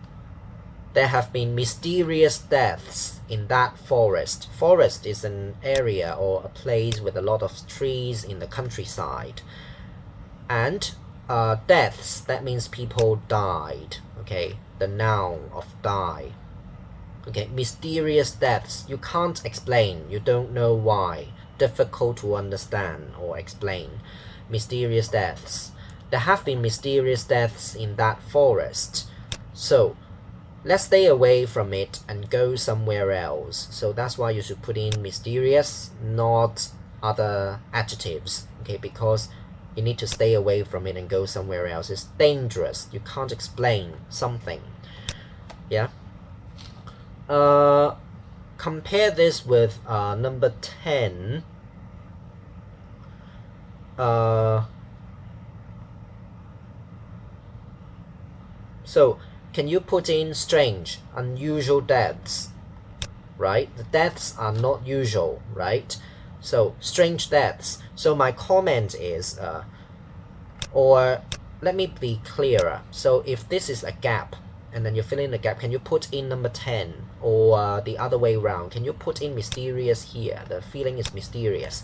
there have been mysterious deaths in that forest. Forest is an area or a place with a lot of trees in the countryside. And deaths, that means people died. Okay, the noun of die. Okay, mysterious deaths. You can't explain. You don't know why. Difficult to understand or explain. Mysterious deaths. There have been mysterious deaths in that forest. So let's stay away from it and go somewhere else. So that's why you should put in mysterious, not other adjectives. Okay, because you need to stay away from it and go somewhere else. It's dangerous. You can't explain something. Yeah. Compare this with number 10. So can you put in strange, unusual deaths, right? The deaths are not usual, right? So strange deaths. So my comment is, or let me be clearer. So if this is a gap, and then you fill in the gap, can you put in number 10? Or the other way around, can you put in mysterious here? The feeling is mysterious.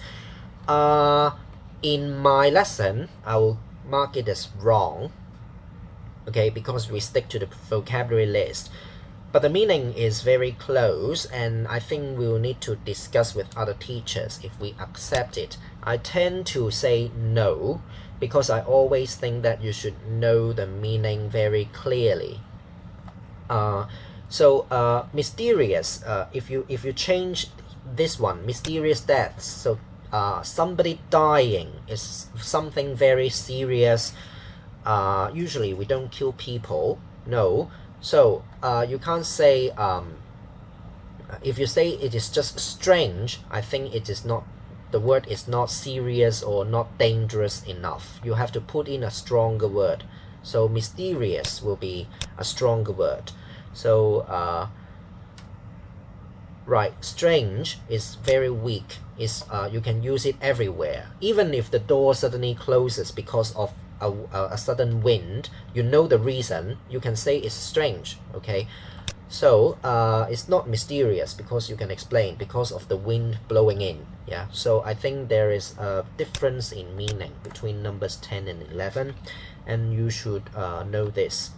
In my lesson, I will mark it as wrong. Okay, because we stick to the vocabulary list. But the meaning is very close, and I think we will need to discuss with other teachers if we accept it. I tend to say no, because I always think that you should know the meaning very clearly. Mysterious, if you change this one, mysterious deaths, so somebody dying is something very serious. Usually we don't kill people, no. So you can't say, if you say it is just strange, I think it is not, the word is not serious or not dangerous enough. You have to put in a stronger word. So mysterious will be a stronger word. So right, strange is very weak. You can use it everywhere. Even if the door suddenly closes because of a sudden wind, you know the reason, you can say it's strange. Okay, so it's not mysterious because you can explain, because of the wind blowing in. Yeah, so I think there is a difference in meaning between numbers 10 and 11, and you should know this.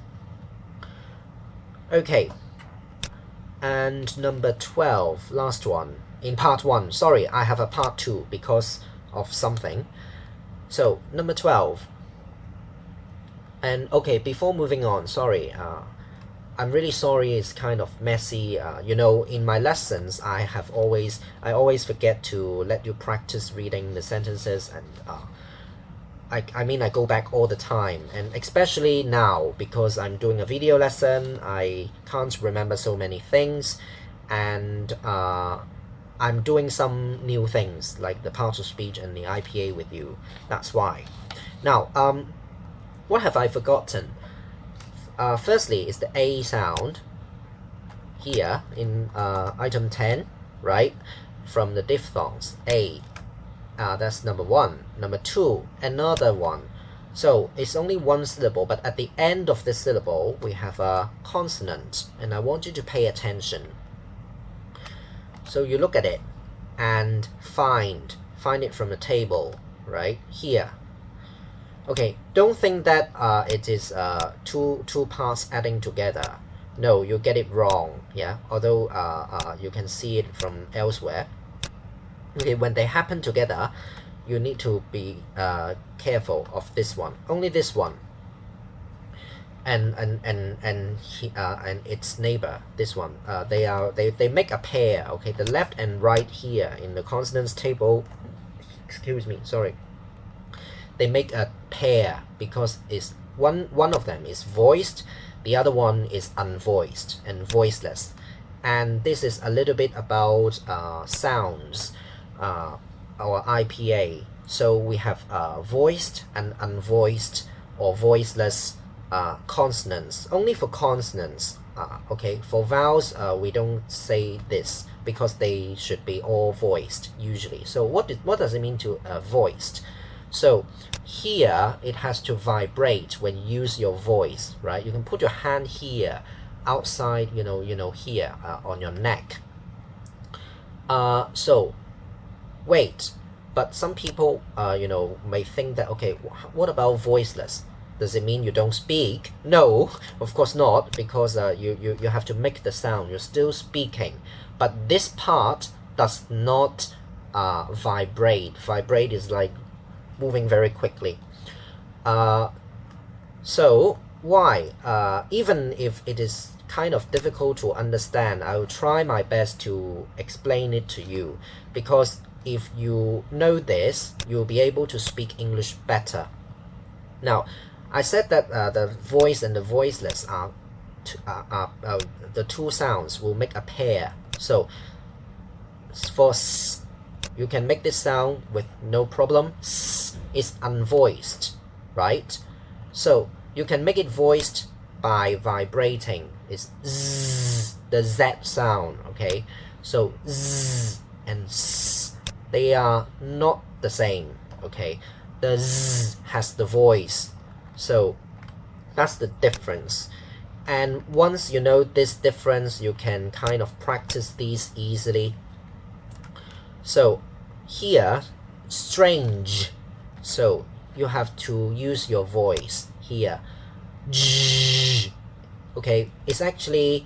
Okay, and number 12, last one in part 1. Sorry, I have a part 2 because of something. So number 12. And okay, before moving on, sorry, I'm really sorry, it's kind of messy. You know, in my lessons, I always forget to let you practice reading the sentences, and I mean, I go back all the time, and especially now because I'm doing a video lesson, I can't remember so many things, and I'm doing some new things like the part of speech and the IPA with you. That's why. Now, what have I forgotten? Firstly, is the A sound here in item 10, right? from the diphthongs. A, that's number one. Number two, another one. So it's only one syllable, but at the end of this syllable, we have a consonant, and I want you to pay attention. So you look at it and find it from the table, right here. Okay, don't think that it is two parts adding together. No, you get it wrong. Yeah, although you can see it from elsewhere. Okay, when they happen together, you need to be careful of this one. Only this one. And its neighbor, this one. They make a pair. Okay, the left and right here in the consonants table. Excuse me, sorry. They make a pair because it's one of them is voiced, the other one is unvoiced and voiceless. And this is a little bit about sounds, our IPA. So we have voiced and unvoiced or voiceless consonants. Only for consonants. Okay, for vowels we don't say this because they should be all voiced usually. So what does it mean to voiced? So here it has to vibrate when you use your voice, right? You can put your hand here, outside, you know here on your neck. So wait, but some people may think that, okay, what about voiceless? Does it mean you don't speak? No, of course not, because you have to make the sound. You're still speaking, but this part does not vibrate. Vibrate is like moving very quickly. So why? Even if it is kind of difficult to understand, I will try my best to explain it to you, because if you know this, you'll be able to speak English better. Now, I said that the voice and the voiceless are the two sounds will make a pair. So for s, you can make this sound with no problem. S is unvoiced, right? So you can make it voiced by vibrating. It's z, the Z sound, okay? So z and s, they are not the same, okay? The z has the voice. So that's the difference. And once you know this difference, you can kind of practice these easily. So here, strange. So you have to use your voice here. J, okay, it's actually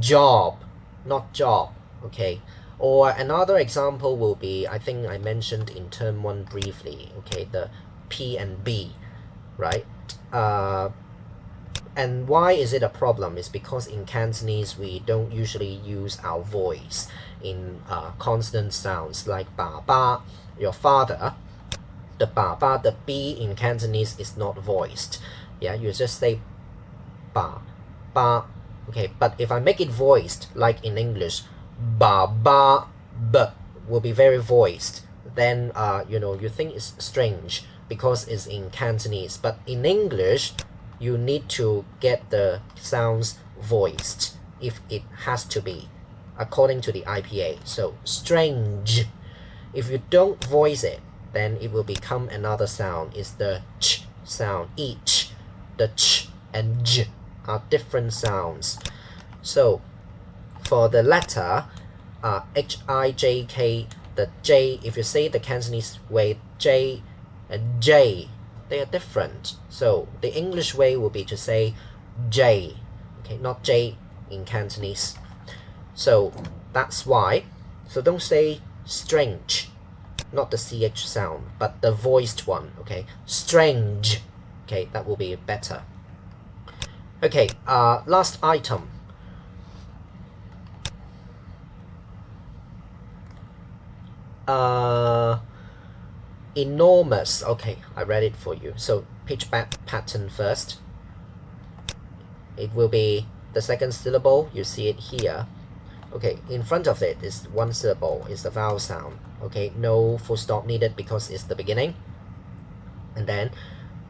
job, not job, okay? Or another example will be, I think I mentioned in term 1 briefly, okay, the P and B, right? And why is it a problem? It's because in Cantonese we don't usually use our voice in consonant sounds like ba ba, your father. The ba ba, the B in Cantonese is not voiced. Yeah, you just say ba ba. Okay, but if I make it voiced like in English, ba ba b will be very voiced. Then you think it's strange because it's in Cantonese, but in English you need to get the sounds voiced if it has to be according to the IPA. So strange, if you don't voice it, then it will become another sound. It's the ch sound. Each, the ch and j are different sounds. So for the letter H-I-J-K, the J, if you say the Cantonese way, J and J, they are different. So the English way will be to say J, okay, not J in Cantonese. So that's why. So don't say strange, not the CH sound, but the voiced one, okay? Strange, okay, that will be better. Okay, last item. Enormous. Okay, I read it for you. So pitch back pattern first. It will be the second syllable. You see it here. Okay, in front of it is one syllable. It's the vowel sound. Okay, no full stop needed because it's the beginning. And then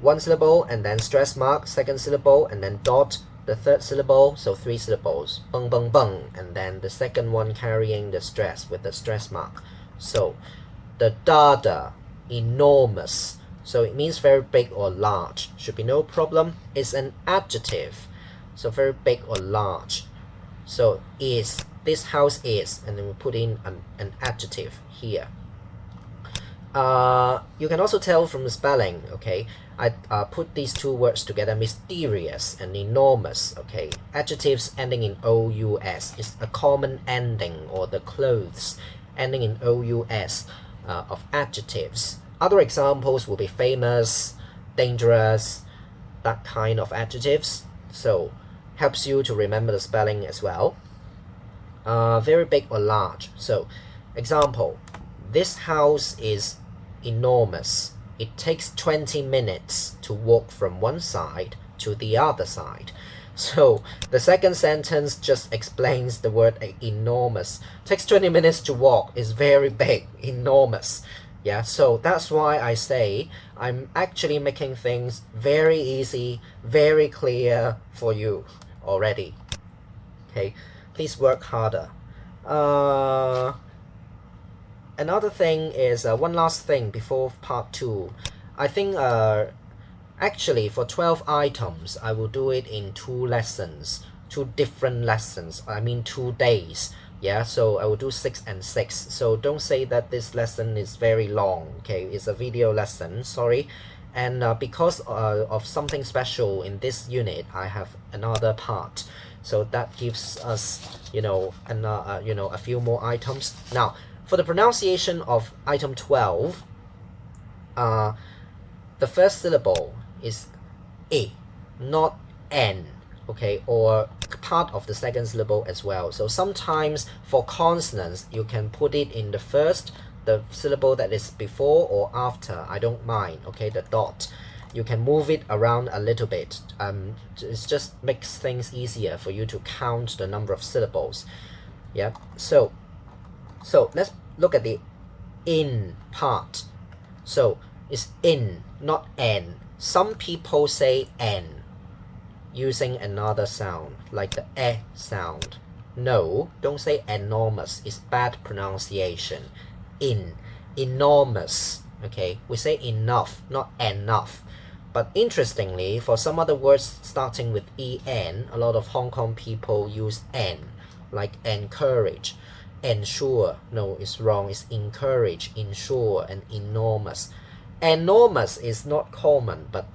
one syllable and then stress mark, second syllable, and then dot, the third syllable, so 3 syllables, bung bung bung, and then the second one carrying the stress with the stress mark. So the dada, enormous, so it means very big or large, should be no problem. It's an adjective, so very big or large. So is, this house is, and then we put in an adjective here. You can also tell from the spelling, okay, I put these two words together, mysterious and enormous, okay. Adjectives ending in OUS is a common ending, or the clothes ending in OUS of adjectives. Other examples will be famous, dangerous, that kind of adjectives. So helps you to remember the spelling as well. Very big or large. So example, this house is enormous. It takes 20 minutes to walk from one side to the other side. So the second sentence just explains the word enormous. Takes 20 minutes to walk is very big, enormous. Yeah, so that's why I say I'm actually making things very easy, very clear for you already. Okay, please work harder. Another thing is one last thing before part 2. I think actually for 12 items I will do it in 2 lessons, 2 different lessons, I mean 2 days. Yeah, so I will do 6 and 6. So don't say that this lesson is very long, okay? It's a video lesson, sorry. And because of something special in this unit, I have another part. So that gives us, a few more items. Now, for the pronunciation of item 12, the first syllable is e, not n, okay, or part of the second syllable as well. So sometimes for consonants, you can put it in the first, the syllable that is before or after, I don't mind, okay, the dot. You can move it around a little bit. It just makes things easier for you to count the number of syllables. Yeah, so let's look at the in part. So it's in, not n. Some people say n using another sound, like the e sound. No, don't say enormous, it's bad pronunciation. In, enormous, okay, we say enough, not enough. But interestingly, for some other words starting with en, a lot of Hong Kong people use n, like encourage, ensure. No, it's wrong, it's encourage, ensure, and enormous. Enormous is not common, but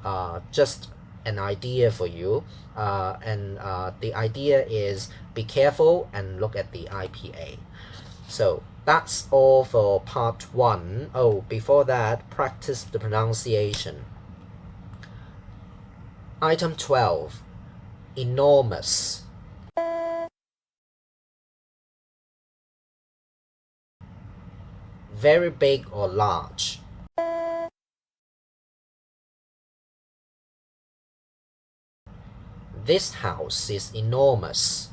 just an idea for you. The idea is be careful and look at the IPA. So that's all for part 1. Oh, before that, practice the pronunciation. Item 12, enormous. Very big or large. This house is enormous.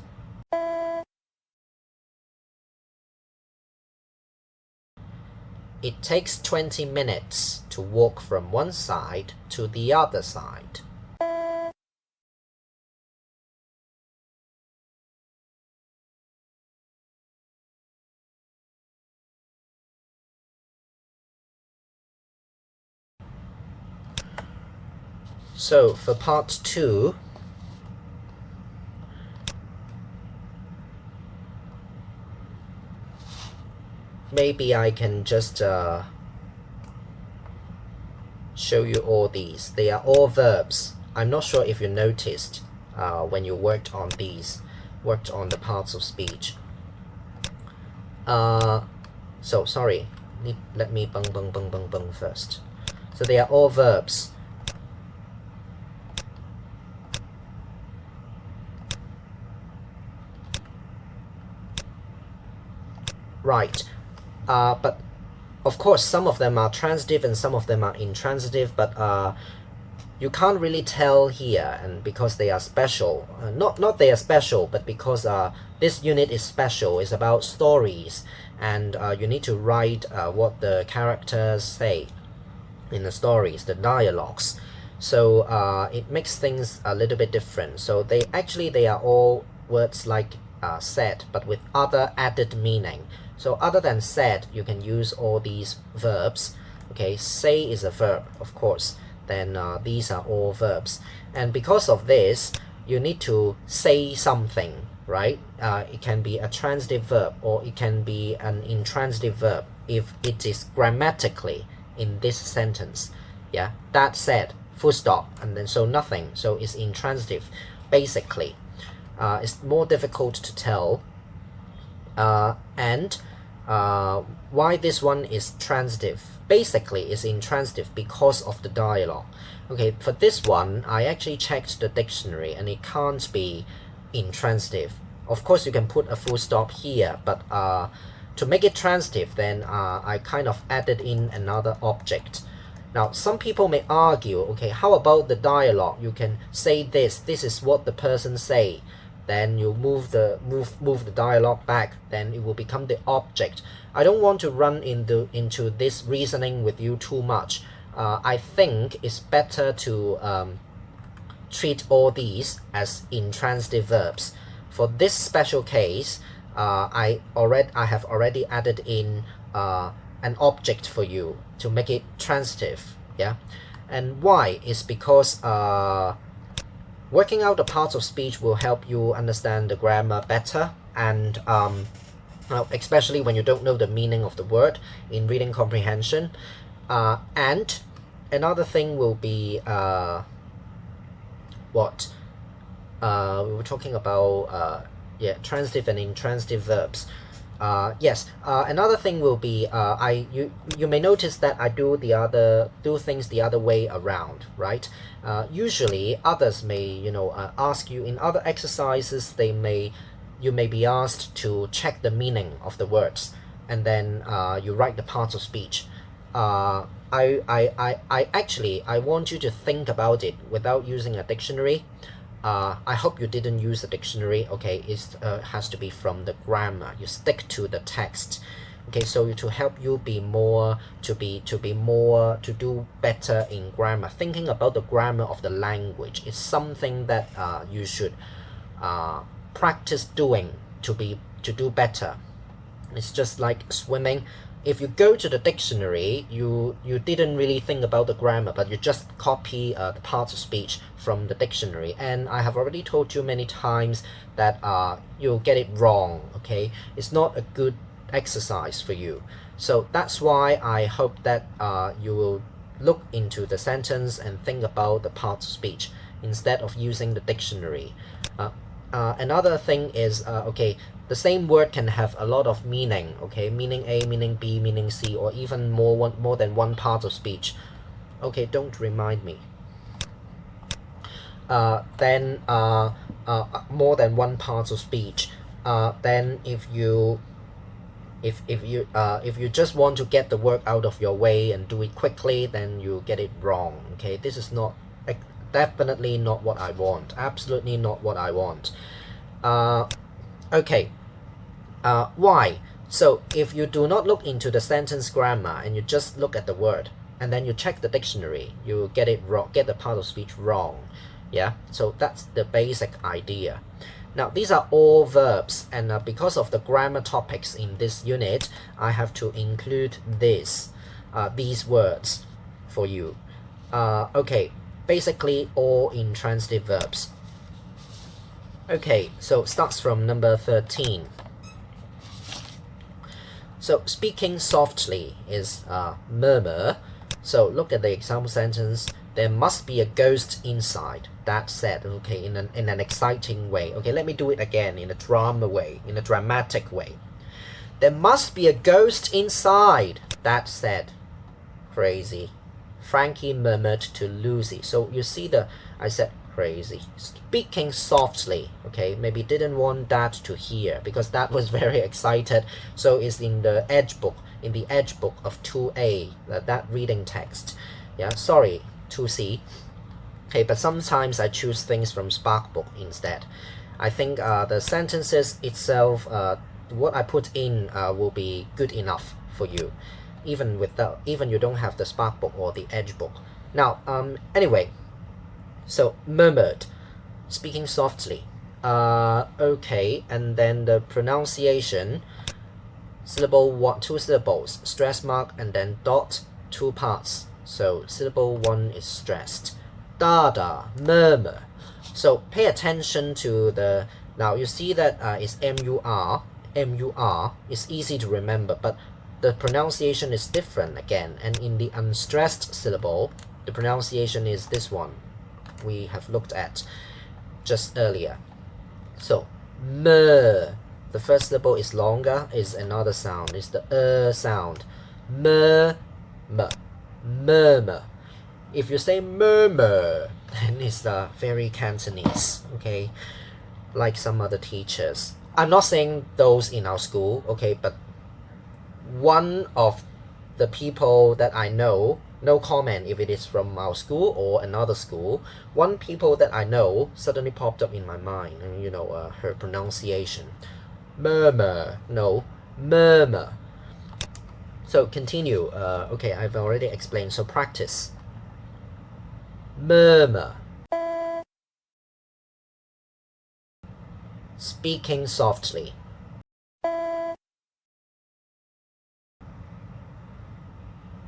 It takes 20 minutes to walk from one side to the other side. So for part 2, maybe I can just show you all these. They are all verbs. I'm not sure if you noticed when you worked on these, worked on the parts of speech. So sorry, let me bung first. So they are all verbs. Right, but of course some of them are transitive and some of them are intransitive, but you can't really tell here, and because they are special, not they are special, but because this unit is special, it's about stories, and you need to write what the characters say in the stories, the dialogues. So it makes things a little bit different. So they are all words like said, but with other added meaning. So other than said, you can use all these verbs. Okay, say is a verb, of course. Then these are all verbs. And because of this, you need to say something, right? It can be a transitive verb or it can be an intransitive verb if it is grammatically in this sentence. Yeah, that said, full stop, and then so nothing. So it's intransitive, basically. It's more difficult to tell. And why this one is transitive? Basically, it's intransitive because of the dialogue. Okay, for this one, I actually checked the dictionary and it can't be intransitive. Of course, you can put a full stop here, but to make it transitive, then I kind of added in another object. Now, some people may argue, okay, how about the dialogue? You can say this is what the person say. Then you move the dialogue back, then it will become the object. I don't want to run into this reasoning with you too much. I think it's better to treat all these as intransitive verbs. For this special case, I have already added in an object for you to make it transitive. Yeah, and why is because working out the parts of speech will help you understand the grammar better, and especially when you don't know the meaning of the word in reading comprehension. And another thing will be what we were talking about, transitive and intransitive verbs. Yes, another thing will be you may notice that I do things the other way around, right? Usually others may ask you in other exercises, you may be asked to check the meaning of the words, and then you write the parts of speech. I want you to think about it without using a dictionary. I hope you didn't use a dictionary. Okay, it has to be from the grammar. You stick to the text. Okay, so to help you to do better in grammar, thinking about the grammar of the language is something that you should practice doing to do better. It's just like swimming. If you go to the dictionary, you didn't really think about the grammar, but you just copy the parts of speech from the dictionary. And I have already told you many times that you'll get it wrong. Okay, it's not a good exercise for you. So that's why I hope that you will look into the sentence and think about the parts of speech instead of using the dictionary. Another thing is okay, the same word can have a lot of meaning, okay, meaning A, meaning B, meaning C, or even more than one part of speech. Okay, don't remind me. Then more than one part of speech. Then if you just want to get the work out of your way and do it quickly, then you get it wrong. Okay, this is definitely not what I want. Absolutely not what I want. Okay. Why? So if you do not look into the sentence grammar and you just look at the word and then you check the dictionary, you get it wrong, get the part of speech wrong. Yeah, so that's the basic idea. Now these are all verbs, and because of the grammar topics in this unit, I have to include these words for you. Okay, basically all intransitive verbs. Okay, so it starts from number 13. So speaking softly is murmur. So look at the example sentence. There must be a ghost inside. That said, okay, in an exciting way. Okay, let me do it again in a dramatic way. There must be a ghost inside. That said, crazy. Frankie murmured to Lucy. So you see I said crazy. Speaking softly, okay, maybe didn't want Dad to hear because Dad was very excited. So it's in the Edge book, of 2A, that reading text. Yeah, sorry, 2C. Okay, but sometimes I choose things from Spark book instead. I think the sentences itself, what I put in will be good enough for you, even you don't have the Spark book or the Edge book. Now, anyway, So murmured, speaking softly. Okay, and then the pronunciation, syllable one, two syllables, stress mark, and then dot, two parts. So syllable one is stressed. Da, murmur. So pay attention to the, now you see that it's M-U-R, M-U-R, it's easy to remember, but the pronunciation is different again, and in the unstressed syllable, the pronunciation is this one we have looked at just earlier. So, mur, the first syllable is longer, is another sound, is the sound. Murmur, murmur. If you say murmur, then it's very Cantonese, okay? Like some other teachers. I'm not saying those in our school, okay, but one of the people that I know, no comment if it is from our school or another school, one people that I know suddenly popped up in my mind, and her pronunciation. Murmur, no, murmur. So continue, okay, I've already explained, so practice. Murmur. Speaking softly.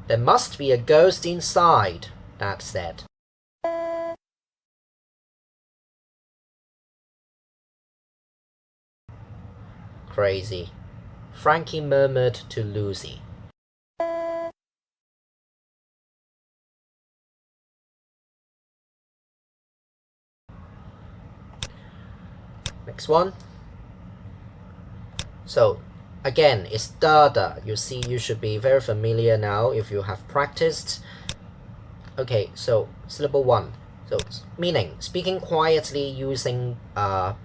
There must be a ghost inside, Dad said. Crazy, Frankie murmured to Lucy. Next one. So again, it's da. You see, you should be very familiar now if you have practiced. Okay, so syllable one. So meaning speaking quietly using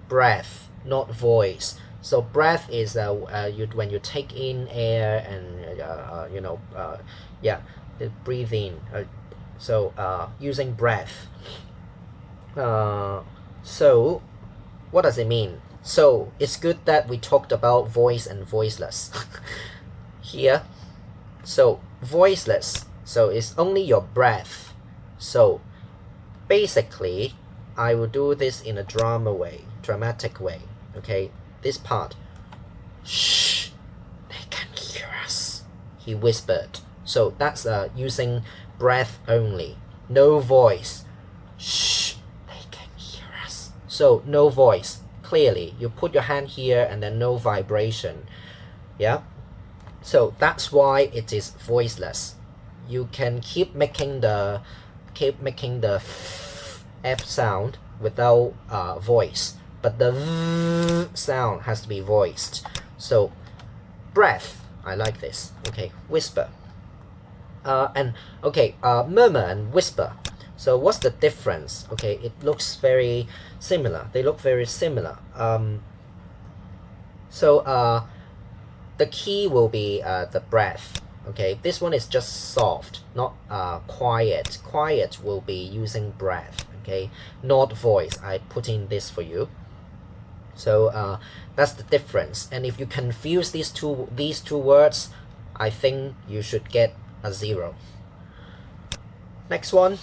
breath, not voice. So breath is when you take in air and the breathe in. So using breath. So what does it mean? So it's good that we talked about voice and voiceless here. So voiceless, so it's only your breath. So basically I will do this in a dramatic way. Okay, this part. Shh, they can hear us, he whispered. So that's using breath only, no voice. Shh, they can hear us. So no voice. Clearly, you put your hand here and then no vibration. Yeah. So that's why it is voiceless. You can keep making the F sound without voice, but the sound has to be voiced. So breath, I like this. Okay, whisper. And okay, murmur and whisper. So what's the difference? Okay, it looks very similar. They look very similar. The key will be the breath. Okay, this one is just soft, not quiet. Quiet will be using breath. Okay, not voice. I put in this for you. So that's the difference. And if you confuse these two words, I think you should get a 0. Next one.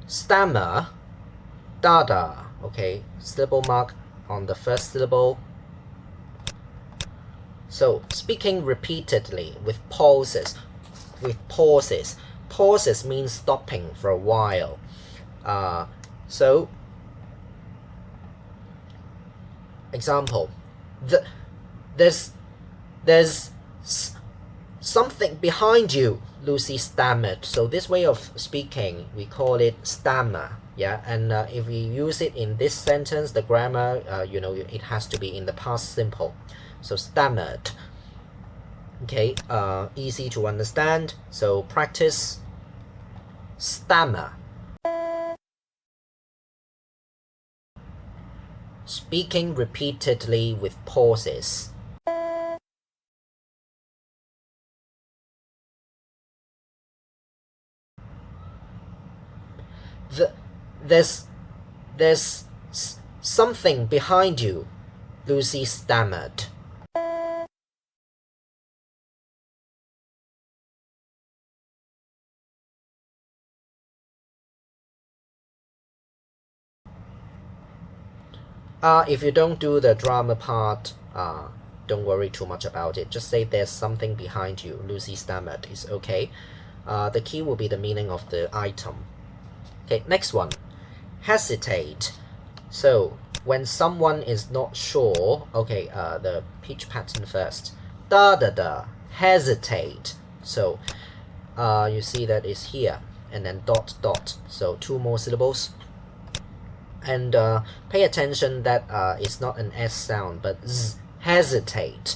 Stammer, dada. Okay, syllable mark on the first syllable. So speaking repeatedly with pauses. Pauses means stopping for a while. So example, there's something behind you, Lucy stammered. So this way of speaking, we call it stammer. Yeah, and if we use it in this sentence, the grammar, it has to be in the past simple. So stammered. Okay, easy to understand. So practice. Stammer. Speaking repeatedly with pauses. There's something behind you, Lucy stammered. If you don't do the drama part, don't worry too much about it. Just say there's something behind you. Lucy stammered. It's okay. The key will be the meaning of the item. Okay, next one. Hesitate. So when someone is not sure, okay, the pitch pattern first. Da da da. Hesitate. So you see that is here, and then dot dot. So 2 more syllables. And pay attention that it's not an S sound, but Z. Hesitate.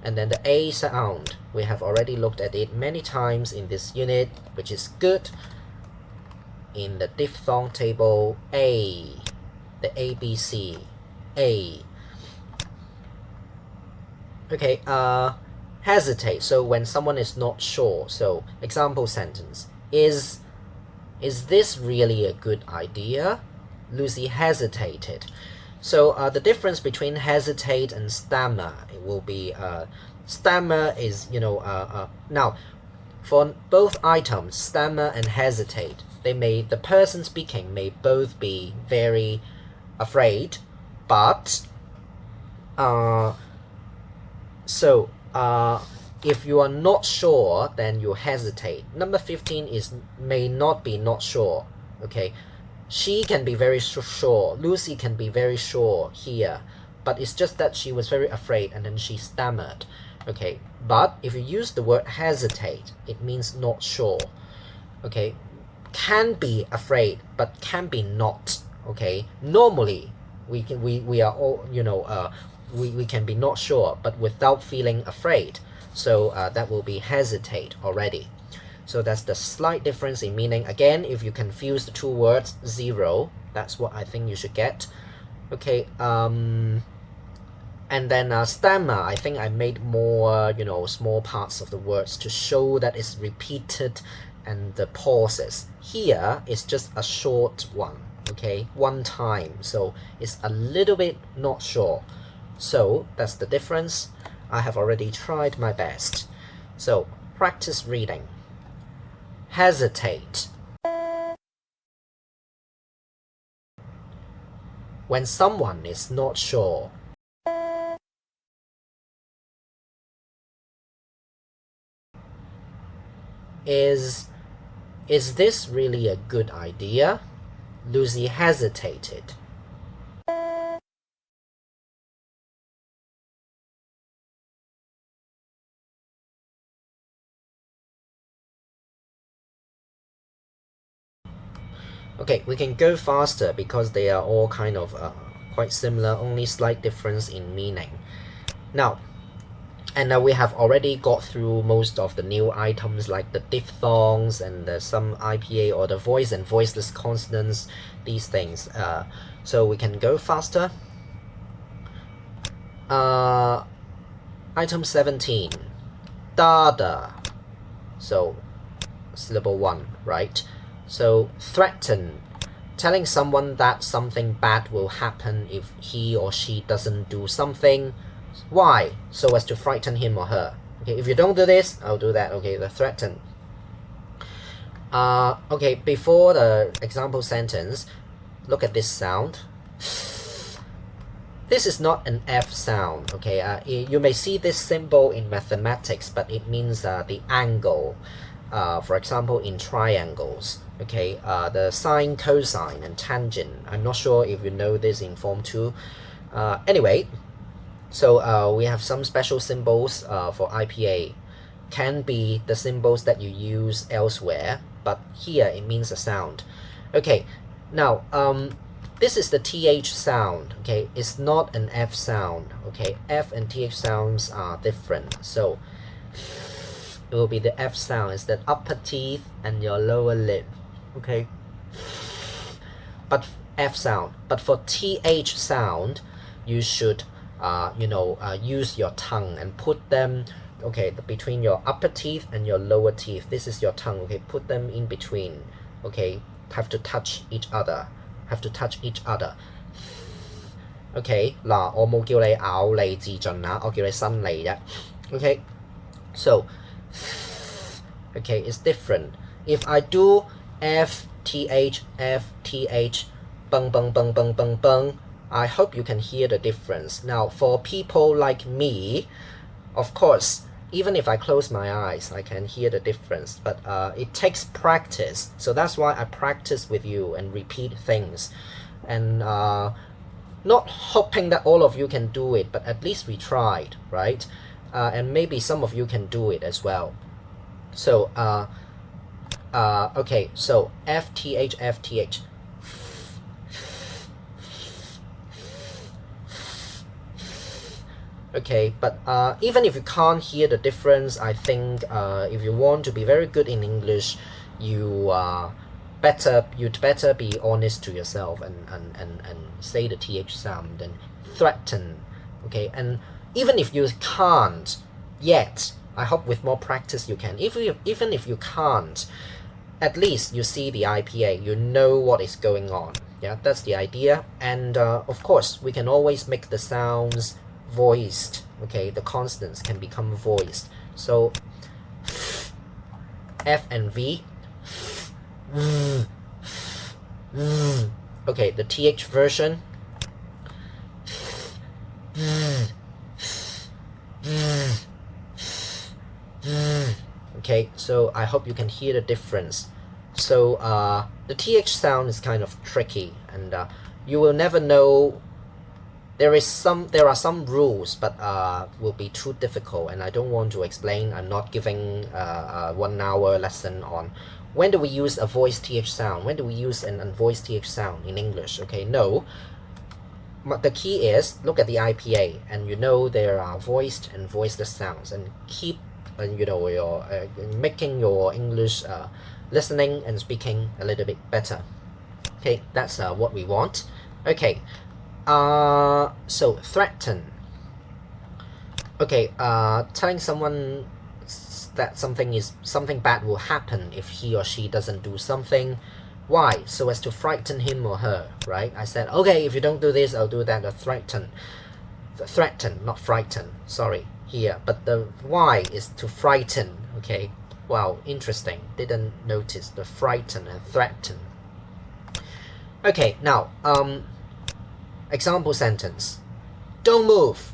And then the A sound, we have already looked at it many times in this unit, which is good. In the diphthong table, A, the ABC, A. Okay, hesitate. So when someone is not sure, so example sentence, is this really a good idea? Lucy hesitated. So the difference between hesitate and stammer, it will be stammer is, now for both items, stammer and hesitate, the person speaking may both be very afraid, but if you are not sure, then you hesitate. Number 15 is may not be not sure. Okay, she can be very sure. Lucy can be very sure here, but it's just that she was very afraid and then she stammered. Okay, but if you use the word hesitate, it means not sure. Okay, can be afraid, but can be not. Okay, normally we are all, we can be not sure, but without feeling afraid. So that will be hesitate already. So that's the slight difference in meaning. Again, if you confuse the 2 words, 0. That's what I think you should get. Okay, and then stammer, I think I made more, small parts of the words to show that it's repeated and the pauses. Here, it's just a short one, okay, one time. So it's a little bit not sure. So that's the difference. I have already tried my best. So practice reading. Hesitate. When someone is not sure. Is this really a good idea? Lucy hesitated. Okay, we can go faster because they are all kind of quite similar, only slight difference in meaning. Now, and we have already got through most of the new items like the diphthongs and some IPA or the voice and voiceless consonants, these things. So we can go faster. Item 17, da. So syllable 1, right? So threaten, telling someone that something bad will happen if he or she doesn't do something. Why? So as to frighten him or her. Okay, if you don't do this, I'll do that. Okay, the threaten. Okay, before the example sentence, look at this sound. This is not an F sound. Okay, you may see this symbol in mathematics, but it means the angle. For example, in triangles. Okay, the sine, cosine, and tangent. I'm not sure if you know this in Form 2. Anyway, so we have some special symbols for IPA. Can be the symbols that you use elsewhere, but here it means a sound. Okay, now this is the TH sound. Okay, it's not an F sound. Okay, F and TH sounds are different. So it will be the F sound. It's the upper teeth and your lower lip. Okay, but F sound. But for TH sound, you should use your tongue and put them, okay, between your upper teeth and your lower teeth. This is your tongue. Okay, put them in between. Okay, have to touch each other. Okay, 嗱，我冇叫你咬脷自盡啊，我叫你伸脷啫。Okay, so okay, it's different. If I do F T H, bung bung bung bung bung bung, I hope you can hear the difference. Now, for people like me, of course, even if I close my eyes, I can hear the difference, but it takes practice. So that's why I practice with you and repeat things. And not hoping that all of you can do it, but at least we tried, right? And maybe some of you can do it as well. So, okay, so FTH, FTH. Okay, but even if you can't hear the difference, I think if you want to be very good in English, you'd better be honest to yourself and say the TH sound and threaten. Okay, and even if you can't yet, I hope with more practice you can. Even if you can't, at least you see the IPA, you know what is going on. Yeah, that's the idea. And of course, we can always make the sounds voiced. Okay, the consonants can become voiced. So F and V. Okay, the TH version. Okay, so I hope you can hear the difference. So the TH sound is kind of tricky, and you will never know. There are some rules, but will be too difficult, and I don't want to explain. I'm not giving a 1 hour lesson on when do we use a voiced TH sound, when do we use an unvoiced TH sound in English. Okay, no. But the key is look at the IPA, and you know there are voiced and voiceless sounds, and keep your making your English listening and speaking a little bit better. Okay, that's what we want. Okay. So threaten. Okay, telling someone that something bad will happen if he or she doesn't do something. Why? So as to frighten him or her, right? I said, okay, if you don't do this, I'll do that. Threaten, not frighten. Sorry, here. But the why is to frighten. Okay. Wow, interesting. Didn't notice the frighten and threaten. Okay, now example sentence. Don't move.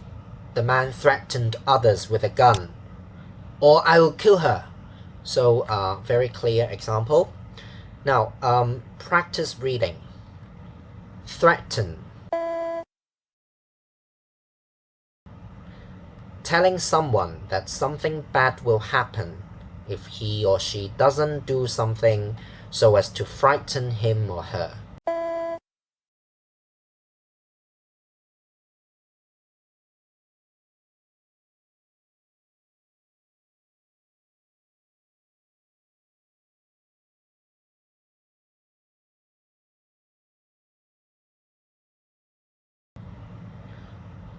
The man threatened others with a gun. Or I will kill her. So very clear example. Now practice reading. Threaten. Telling someone that something bad will happen if he or she doesn't do something so as to frighten him or her.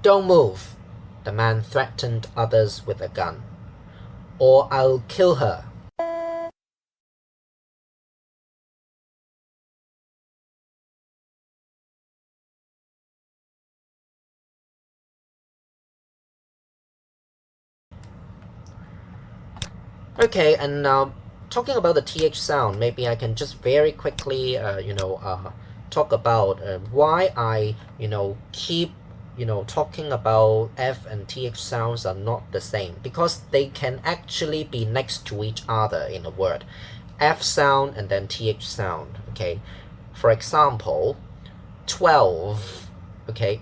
Don't move. The man threatened others with a gun. Or I'll kill her. Okay, and talking about the TH sound, maybe I can just very quickly, talk about why I, keep talking about F and TH sounds are not the same, because they can actually be next to each other in a word. F sound and then TH sound. Okay, for example, 12. Okay,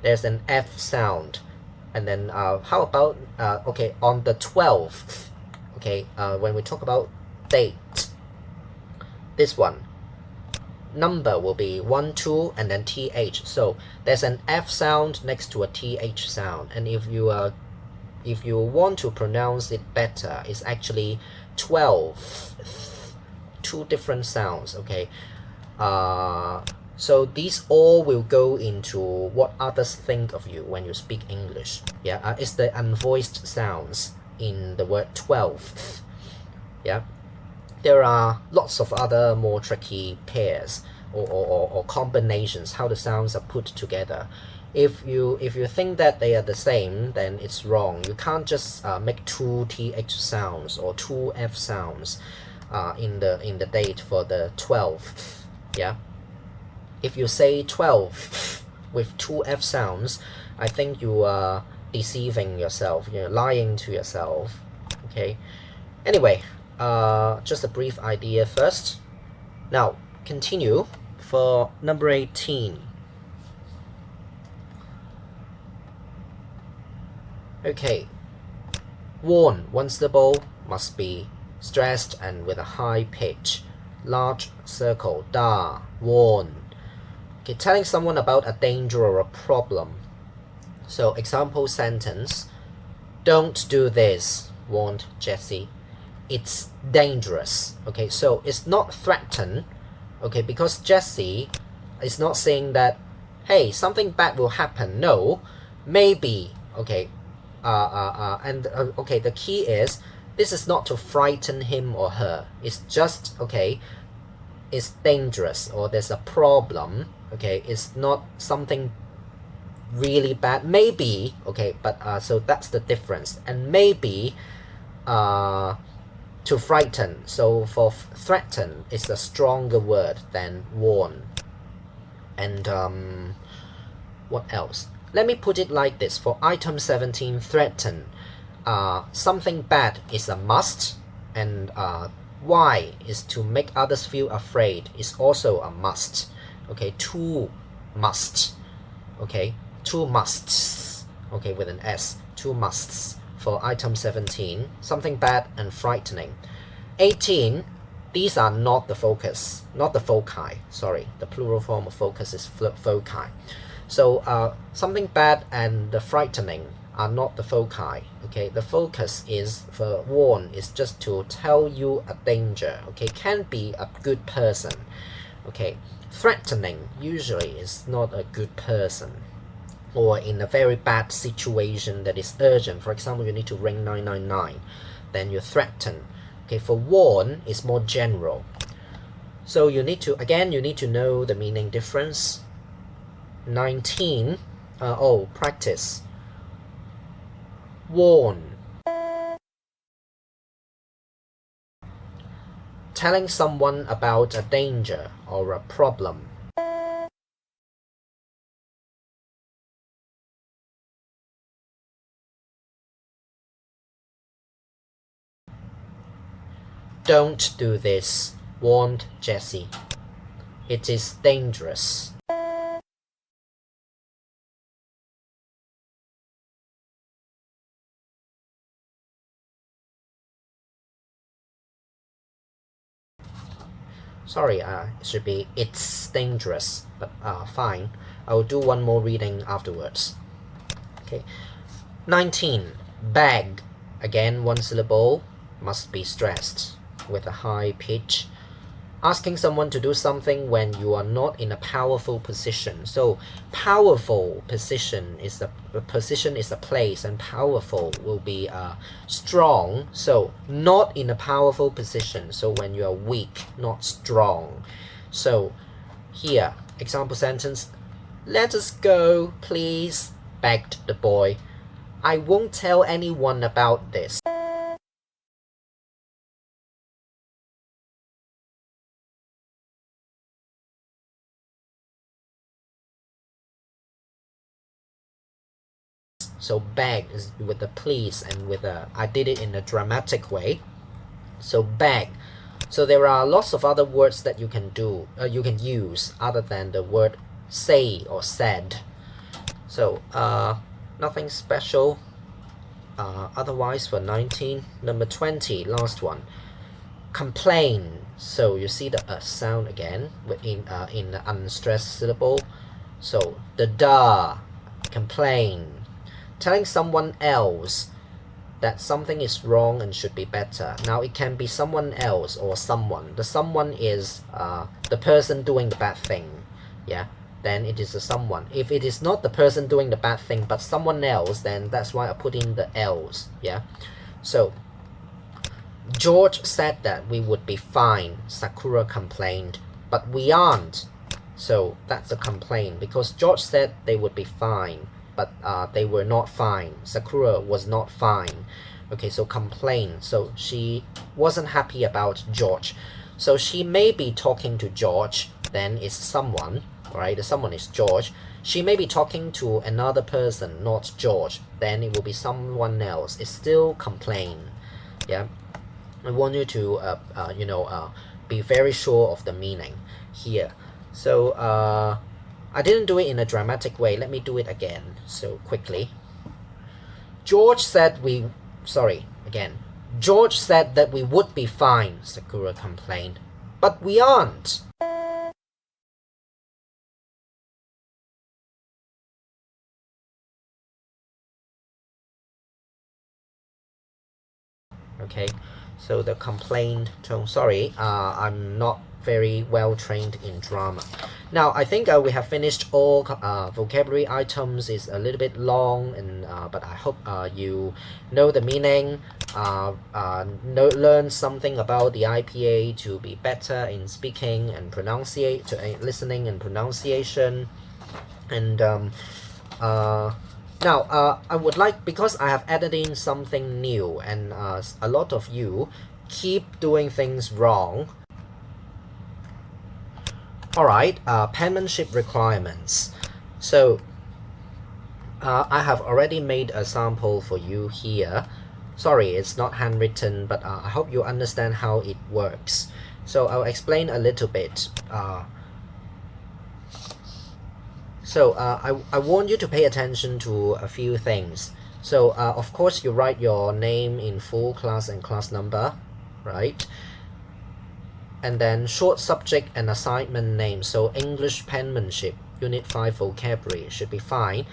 there's an F sound, and then how about okay, on the 12th. Okay, when we talk about date, this one number will be 1, 2, and then TH. So there's an F sound next to a TH sound, and if you want to pronounce it better, it's actually 12. Two different sounds. Okay, so these all will go into what others think of you when you speak English. Yeah, it's the unvoiced sounds in the word 12. Yeah, there are lots of other more tricky pairs or combinations, how the sounds are put together. If you think that they are the same, then it's wrong. You can't just make two TH sounds or two F sounds in the date for the 12th. Yeah, if you say 12, with two F sounds, I think you are deceiving yourself, you're lying to yourself. Okay, anyway, just a brief idea first. Now continue for number 18. Okay, warn, one syllable, must be stressed and with a high pitch. Large circle, da, warn. Okay, telling someone about a danger or a problem. So example sentence, don't do this, warned Jessie. It's dangerous. Okay, so it's not threaten. Okay, because Jessie is not saying that, hey, something bad will happen. No, maybe. Okay, okay, the key is, this is not to frighten him or her. It's just, okay, it's dangerous or there's a problem. Okay, it's not something really bad. Maybe, okay, but so that's the difference. And maybe to frighten. So for threaten is a stronger word than warn. And what else? Let me put it like this. For item 17, threaten, something bad is a must, and why is to make others feel afraid is also a must. Okay, two must. Okay, two musts. Okay, with an S, two musts for item 17, something bad and frightening. 18, these are not the focus, not the foci. Sorry, the plural form of focus is foci. So something bad and the frightening are not the foci. Okay, the focus is for warn is just to tell you a danger. Okay, can be a good person. Okay, threatening usually is not a good person, or in a very bad situation that is urgent. For example, you need to ring 999, then you threaten. Okay, for warn is more general. So you need to, again, you need to know the meaning difference. 19, practice. Warn. Telling someone about a danger or a problem. Don't do this, warned Jessie. It is dangerous. Sorry, it should be it's dangerous, but fine. I will do one more reading afterwards. Okay. 19. Beg. Again, one syllable, must be stressed with a high pitch. Asking someone to do something when you are not in a powerful position. So powerful position is the place, and powerful will be strong. So not in a powerful position. So when you are weak, not strong. So here, example sentence, let us go, please, begged the boy. I won't tell anyone about this. So beg is with the please and with a, I did it in a dramatic way. So beg. So there are lots of other words that you can do, you can use other than the word say or said. So nothing special. Otherwise for 19, number 20, last one. Complain. So you see the sound again in the unstressed syllable. So the da, complain. Telling someone else that something is wrong and should be better. Now it can be someone else or someone. The someone is the person doing the bad thing. Yeah, then it is a someone. If it is not the person doing the bad thing but someone else, then that's why I put in the else. Yeah. So George said that we would be fine. Sakura complained, but we aren't. So that's a complaint because George said they would be fine, but they were not fine. Sakura was not fine. Okay, so complain. So she wasn't happy about George. So she may be talking to George, then it's someone, right? The someone is George. She may be talking to another person, not George. Then it will be someone else. It's still complain. Yeah, I want you to be very sure of the meaning here. So I didn't do it in a dramatic way. Let me do it again. So quickly. George said George said that we would be fine, Sakura complained. But we aren't. Okay, so the complaint tone. Sorry, I'm not very well trained in drama. Now I think we have finished all vocabulary items. It's a little bit long, and but I hope you know the meaning, learn something about the IPA to be better in speaking and listening and pronunciation, and now, I would like, because I have added in something new and a lot of you keep doing things wrong. Alright, penmanship requirements. So, I have already made a sample for you here. Sorry, it's not handwritten, but I hope you understand how it works. So, I'll explain a little bit. So I want you to pay attention to a few things. So of course you write your name in full, class and class number, right? And then short subject and assignment name. So English penmanship, Unit 5 vocabulary should be fine.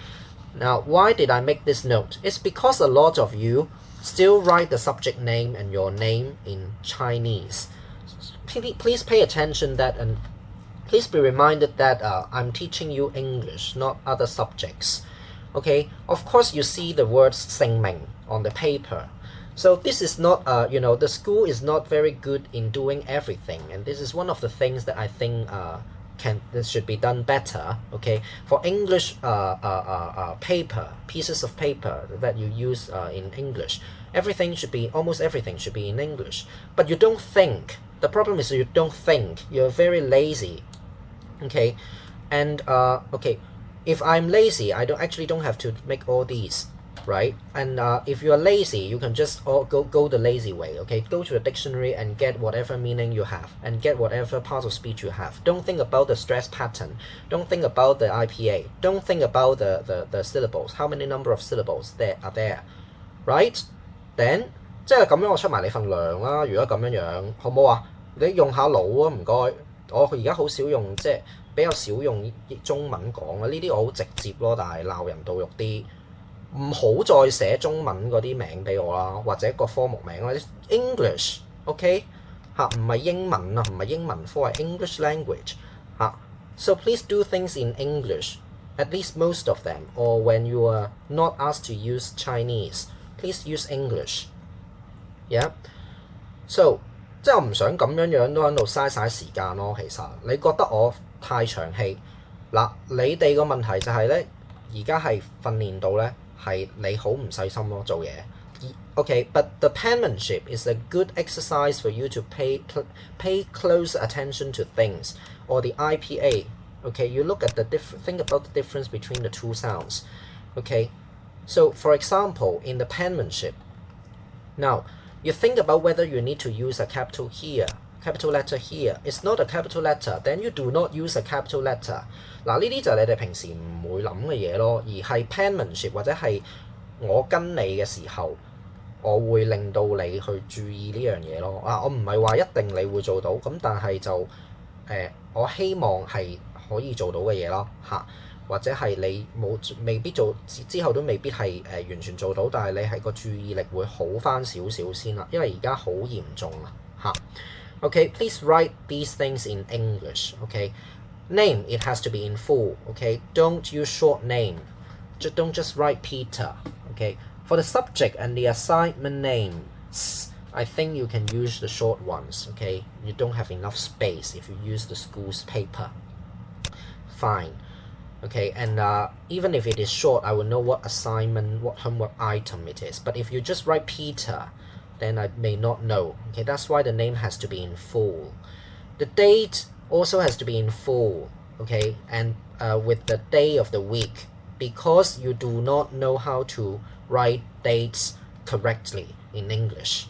Now why did I make this note? It's because a lot of you still write the subject name and your name in Chinese. Please pay attention that, and please be reminded that I'm teaching you English, not other subjects. Okay, of course you see the word 姓名 on the paper. So this is not, the school is not very good in doing everything, and this is one of the things that I think this should be done better. Okay, for English pieces of paper that you use in English, almost everything should be in English. But you don't think. The problem is you don't think. You're very lazy. Okay, and okay, if I'm lazy, I don't have to make all these, right? And if you're lazy, you can just go the lazy way. Okay, go to the dictionary and get whatever meaning you have, and get whatever part of speech you have. Don't think about the stress pattern. Don't think about the IPA. Don't think about the syllables. How many number of syllables there are there, right? Then 即係咁樣，我出埋你份糧啦。如果咁樣，好唔好啊？你用下腦啊，唔該。我而家好少用，即係比較少用中文講啦。呢啲我好直接咯，但係鬧人到肉啲。唔好再寫中文嗰啲名俾我啦，或者個科目名啦。English，OK 嚇，唔係英文啊，唔係英文科，係 English language 嚇。So please do things in English, at least most of them, or when you are not asked to use Chinese, please use English. Yeah. So 即係我唔想咁樣都喺度嘥晒時間咯。其實你覺得我太長氣嗱，你哋個問題就係咧，而家係訓練到咧係你好唔細心咯做嘢。Okay, but the penmanship is a good exercise for you to pay close attention to things, or the IPA. Okay, you look at think about the difference between the two sounds. Okay, so for example, in the penmanship, now you think about whether you need to use a capital letter here. It's not a capital letter, then you do not use a capital letter. 嗱，呢啲就係你哋平時唔會諗嘅嘢咯，而係 penmanship 或者係我跟你嘅時候，我會令到你去注意呢樣嘢咯。我唔係話一定你會做到，咁但係就我希望係可以做到嘅嘢咯嚇。或者係你未必做之後都未必係完全做到，但係你係個注意力會好翻少少先啦，因為而家好嚴重啦嚇。Okay, please write these things in English. Okay, name, it has to be in full. Okay, don't use short name. Don't just write Peter. Okay, for the subject and the assignment names, I think you can use the short ones. Okay, you don't have enough space if you use the school's paper. Fine. Okay, and even if it is short, I will know what assignment, what homework item it is. But if you just write Peter, then I may not know. Okay, that's why the name has to be in full. The date also has to be in full. okay, and with the day of the week, because you do not know how to write dates correctly in English。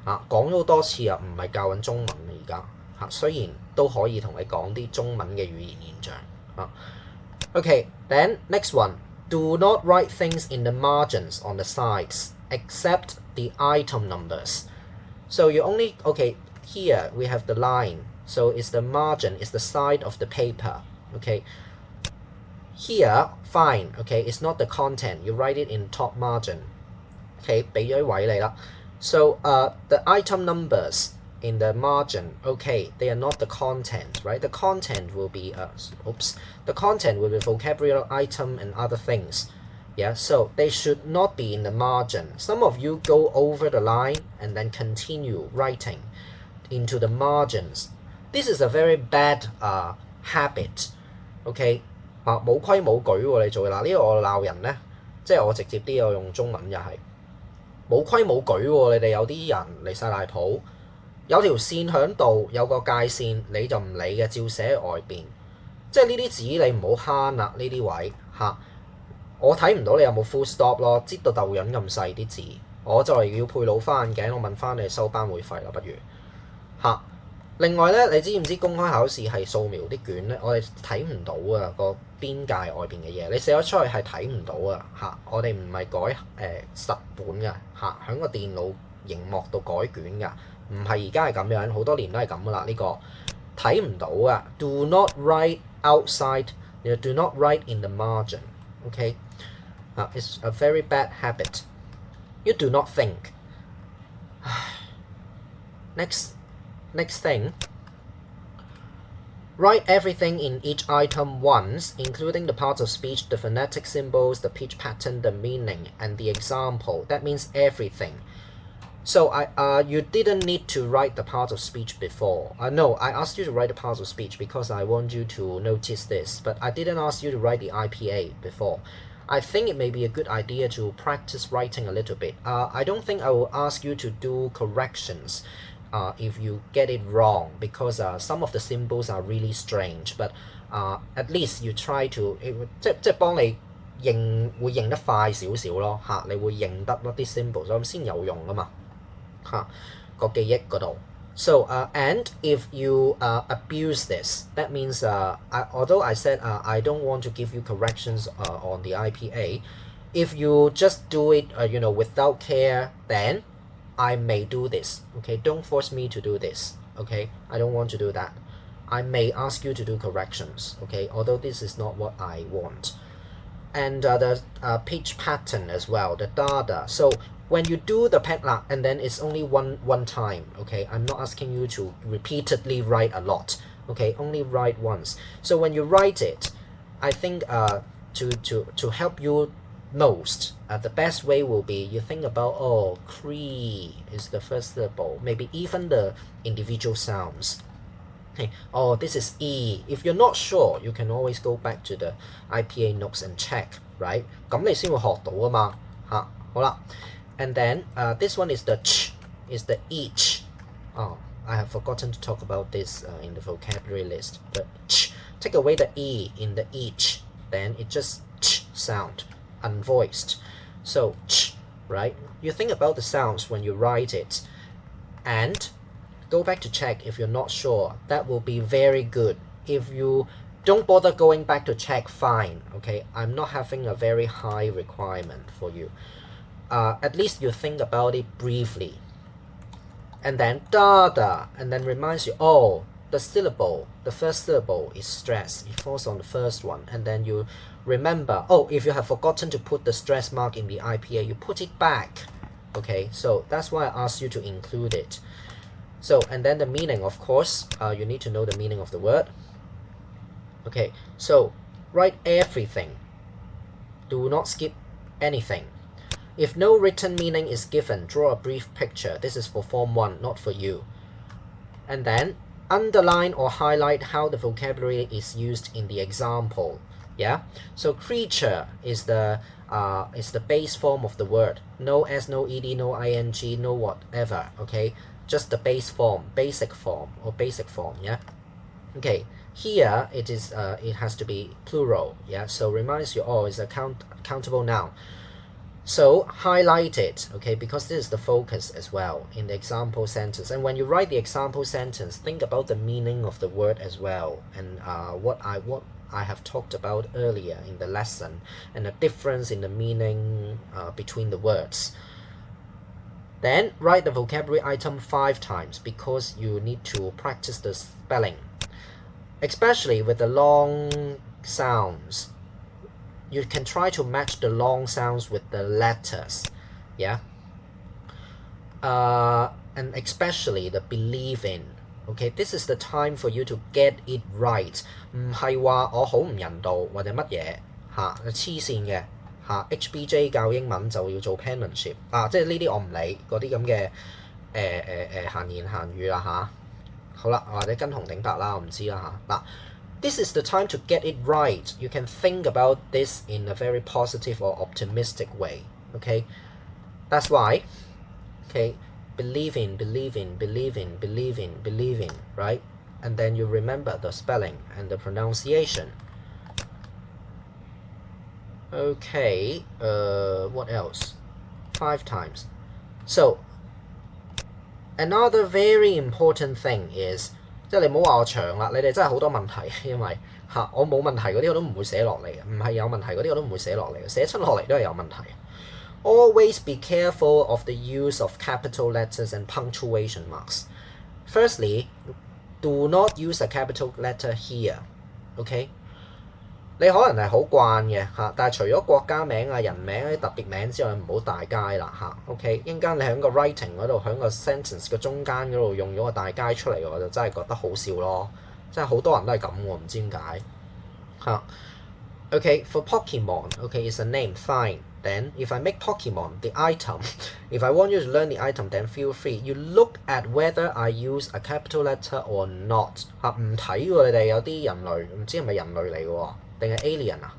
講咗好多次啊，唔係教緊中文而家雖然都可以同你講啲中文嘅語言現象Okay, then next one. Do not write things in the margins on the sides except the item numbers. So you only, okay, here we have the line. So it's the margin, it's the side of the paper. Okay. Here, fine. Okay, it's not the content. You write it in top margin. Okay, 俾咗位你啦。So the item numbers in the margin, okay, they are not the content, right? The content will be the content will be vocabulary item and other things. Yeah, so they should not be in the margin. Some of you go over the line and then continue writing into the margins. This is a very bad habit. Okay, 冇規冇矩喎，你做嗱呢個我鬧人呢，即係我直接啲，我用中文又係冇規冇矩喎。你哋有啲人離晒大譜，有條線喺度，有個界線，你就唔理嘅，照寫喺外邊。即係呢啲字你唔好慳啦，呢啲位我睇唔到你有冇 full stop 咯，擠到豆潤咁細啲字，我就嚟要配老花眼鏡，我問翻你收班會費啦，不如另外咧，你知唔知公開考試係掃描啲卷咧？我哋睇唔到啊，個邊界外邊嘅嘢，你寫咗出去係睇唔到啊我哋唔係改實本㗎喺個電腦熒幕度改卷㗎，唔係而家係咁樣，好多年都係咁㗎啦。呢個睇唔到啊。Do not write outside. You do not write in the margin. Okay. It's a very bad habit. You do not think. Next thing, write everything in each item once, including the parts of speech, the phonetic symbols, the pitch pattern, the meaning, and the example. That means everything. So you didn't need to write the part of speech before. No, I asked you to write the parts of speech because I want you to notice this, but I didn't ask you to write the IPA before. I think it may be a good idea to practice writing a little bit. I don't think I will ask you to do corrections if you get it wrong, because some of the symbols are really strange, but at least you try to 即幫你會認得快少少咯你會認得啲 symbols 咁先有用㗎嘛個記憶嗰度。So and if you abuse this, that means although I said I don't want to give you corrections on the IPA, if you just do it without care, then I may do this. Okay, don't force me to do this. Okay, I don't want to do that. I may ask you to do corrections. Okay, although this is not what I want. And the pitch pattern as well, the dada. So when you do the petla and then it's only one time. Okay, I'm not asking you to repeatedly write a lot. Okay, only write once. So when you write it, I think to help you most, the best way will be you think about cree is the first syllable, maybe even the individual sounds. Okay, this is E. If you're not sure, you can always go back to the IPA notes and check, right? 咁你先會學到啊嘛好啦。And then this one is the ch, is the each. I have forgotten to talk about this in the vocabulary list. The ch, take away the E in the each, then it just ch sound, unvoiced. So ch, right? You think about the sounds when you write it, and go back to check if you're not sure. That will be very good. If you don't bother going back to check, fine. Okay, I'm not having a very high requirement for you. At least you think about it briefly. And then da, and then reminds you, the syllable, the first syllable is stress. It falls on the first one. And then you remember, if you have forgotten to put the stress mark in the IPA, you put it back. Okay, so that's why I asked you to include it. So, and then the meaning, of course, you need to know the meaning of the word. Okay, so write everything. Do not skip anything. If no written meaning is given, draw a brief picture. This is for Form 1, not for you. And then underline or highlight how the vocabulary is used in the example. Yeah, so creature is the base form of the word. No s, no ed, no ing, no whatever. Okay, just the base form, basic form, or basic form. Yeah. Okay, Here it has to be plural. Yeah, so reminds you, oh, it's a countable noun. So highlight it, okay, because this is the focus as well in the example sentence. And when you write the example sentence, think about the meaning of the word as well, and what I have talked about earlier in the lesson, and the difference in the meaning between the words. Then write the vocabulary item 5 times because you need to practice the spelling, especially with the long sounds. You can try to match the long sounds with the letters, yeah. And especially the believe in. Okay, this is the time for you to get it right. 唔係話我好唔人道或者乜嘢嚇，黐線嘅嚇。HBJ 教英文就要做 penmanship 即係呢啲我唔理嗰啲咁嘅閒言閒語啦嚇。好啦，或者跟紅頂白啦，我唔知啦嚇嗱。This is the time to get it right. You can think about this in a very positive or optimistic way. Okay, that's why. Okay, believe in, right? And then you remember the spelling and the pronunciation. Okay, what else? 5 times. So another very important thing is, 即係你唔好話我長啦，你哋真係好多問題，因為我冇問題嗰啲我都唔會寫落嚟嘅，唔係有問題嗰啲我都唔會寫落嚟嘅，寫出落嚟都係有問題。Always be careful of the use of capital letters and punctuation marks. Firstly, do not use a capital letter here. Okay? 你可能係好慣嘅但係除咗國家名人名啲特別名之外，唔好大街啦OK， 一陣間你喺個 writing 嗰度，喺個 sentence 嘅中間嗰度用咗個大街出嚟，我就真係覺得好笑咯。真係好多人都係咁喎，唔知點解OK, for Pokemon, okay, it's a name, fine. Then if I make Pokemon the item, if I want you to learn the item, then feel free. You look at whether I use a capital letter or not. 唔睇喎，你哋有啲人類唔知係咪人類嚟嘅喎，定係 alien 啊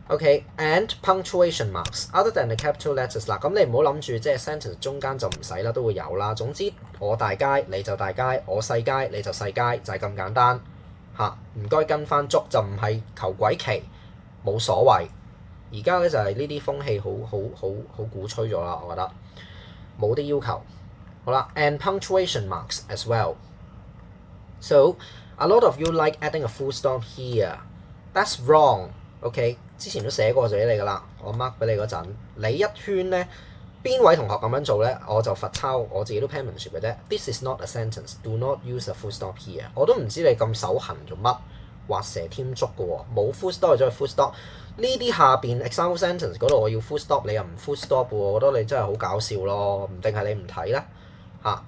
？Okay, and punctuation marks other than the capital letters 嗱，咁你唔好諗住即係 sentence 中間就唔使啦，都會有啦。總之我大街你就大街，我細街你就細街，就係咁簡單唔該跟翻足，就唔係求鬼奇，冇所謂。而家咧就係呢啲風氣好鼓吹咗啦，我覺得冇啲要求。好啦 ，and punctuation marks as well. So a lot of you like adding a full stop here. That's wrong. OK， 之前都寫過咗你噶啦，我 mark 俾你嗰陣，你一圈咧，邊位同學咁樣做咧，我就罰抄，我自己都 penmanship 嘅啫。This is not a sentence. Do not use a full stop here. 我都唔知你咁手痕做乜，畫蛇添足嘅喎，冇 full stop 就係 full stop。呢啲下邊 example sentence 嗰度我要 full stop， 你又唔 full stop 喎，我覺得你真係好搞笑咯。唔定係你唔睇咧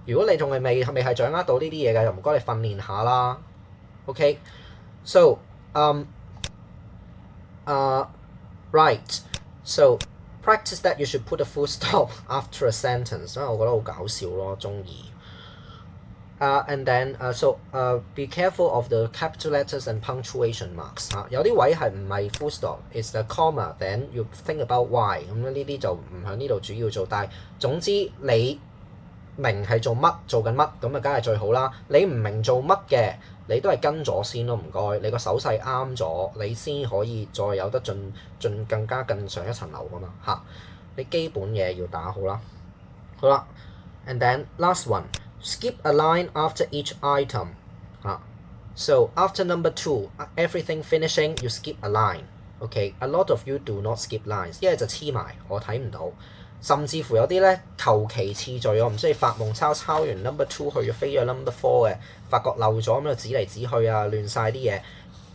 如果你仲係未係掌握到呢啲嘢嘅，就唔該你訓練下啦。OK， so right. So practice that you should put a full stop after a sentence. 所以我覺得好搞笑咯，中意。And then be careful of the capital letters and punctuation marks 有啲位係唔係 full stop, it's the comma. Then you think about why. 咁呢啲就唔喺呢度主要做，但係總之你明係做乜做緊乜，咁啊梗係最好啦。你唔明做乜嘅，你都係跟咗先咯，唔該。你個手勢啱咗，你先可以再有得進更上一層樓噶嘛你基本嘢要打好啦。好啦 ，and then last one. Skip a line after each item. So after number 2, everything finishing, you skip a line. Okay, a lot of you do not skip lines. 一係就黐埋，我睇唔到。甚至乎有啲咧求其次序，我唔知你發夢抄完 number 2去咗飛咗 number 4嘅，發覺漏咗咁就指嚟指去啊，亂晒啲嘢。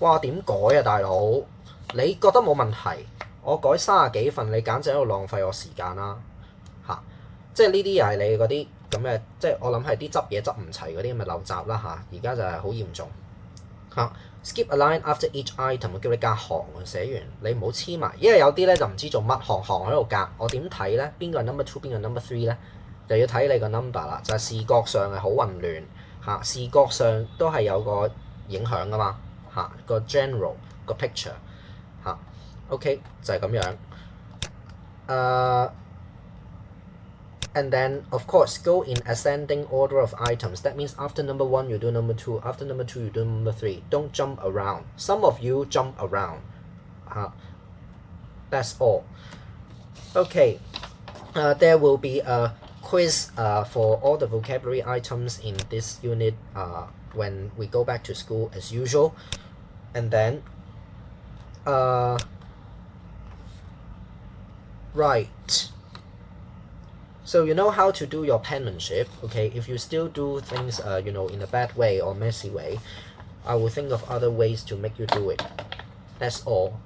哇，點改啊，大佬？你覺得冇問題，我改30幾份，你簡直喺度浪費我時間啦即係呢啲又係你嗰啲咁嘅，即係我諗係啲執嘢執唔齊嗰啲咁嘅陋習啦而家就係好嚴重skip a line after each item， 我叫你隔行寫完你唔好黐埋，因為有啲咧就唔知做乜，行喺度隔，我點睇咧？邊個係 number 2， 邊個係 number 3咧？就要睇你個 number 啦，就係視覺上係好混亂視覺上都係有個影響噶嘛個 general 個 picture OK 就係咁樣 And then, of course, go in ascending order of items. That means after number 1, you do number 2. After number 2, you do number 3. Don't jump around. Some of you jump around. That's all. Okay. There will be a quiz for all the vocabulary items in this unit when we go back to school as usual. And then, right. So you know how to do your penmanship, okay? If you still do things, in a bad way or messy way, I will think of other ways to make you do it. That's all.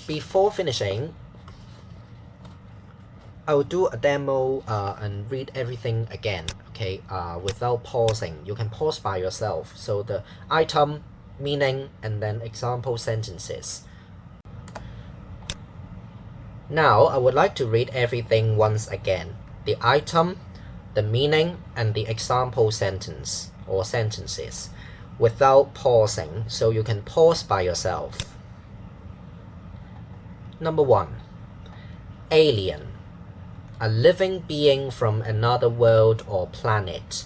Before finishing, I will do a demo and read everything again, okay? Without pausing. You can pause by yourself. So the item, meaning, and then example sentences. Now, I would like to read everything once again. The item, the meaning, and the example sentence or sentences without pausing, so you can pause by yourself. Number 1. Alien. A living being from another world or planet.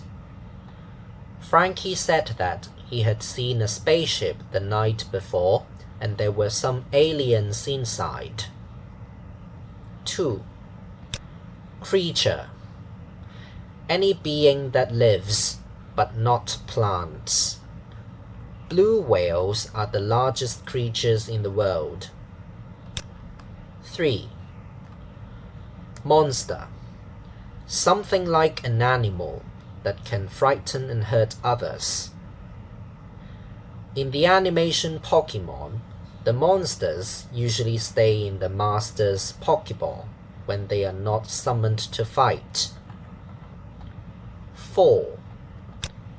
Frankie said that he had seen a spaceship the night before, and there were some aliens inside. 2. Creature. Any being that lives, but not plants. Blue whales are the largest creatures in the world. 3. Monster. Something like an animal that can frighten and hurt others. In the animation Pokemon, the monsters usually stay in the master's Pokeball when they are not summoned to fight. 4.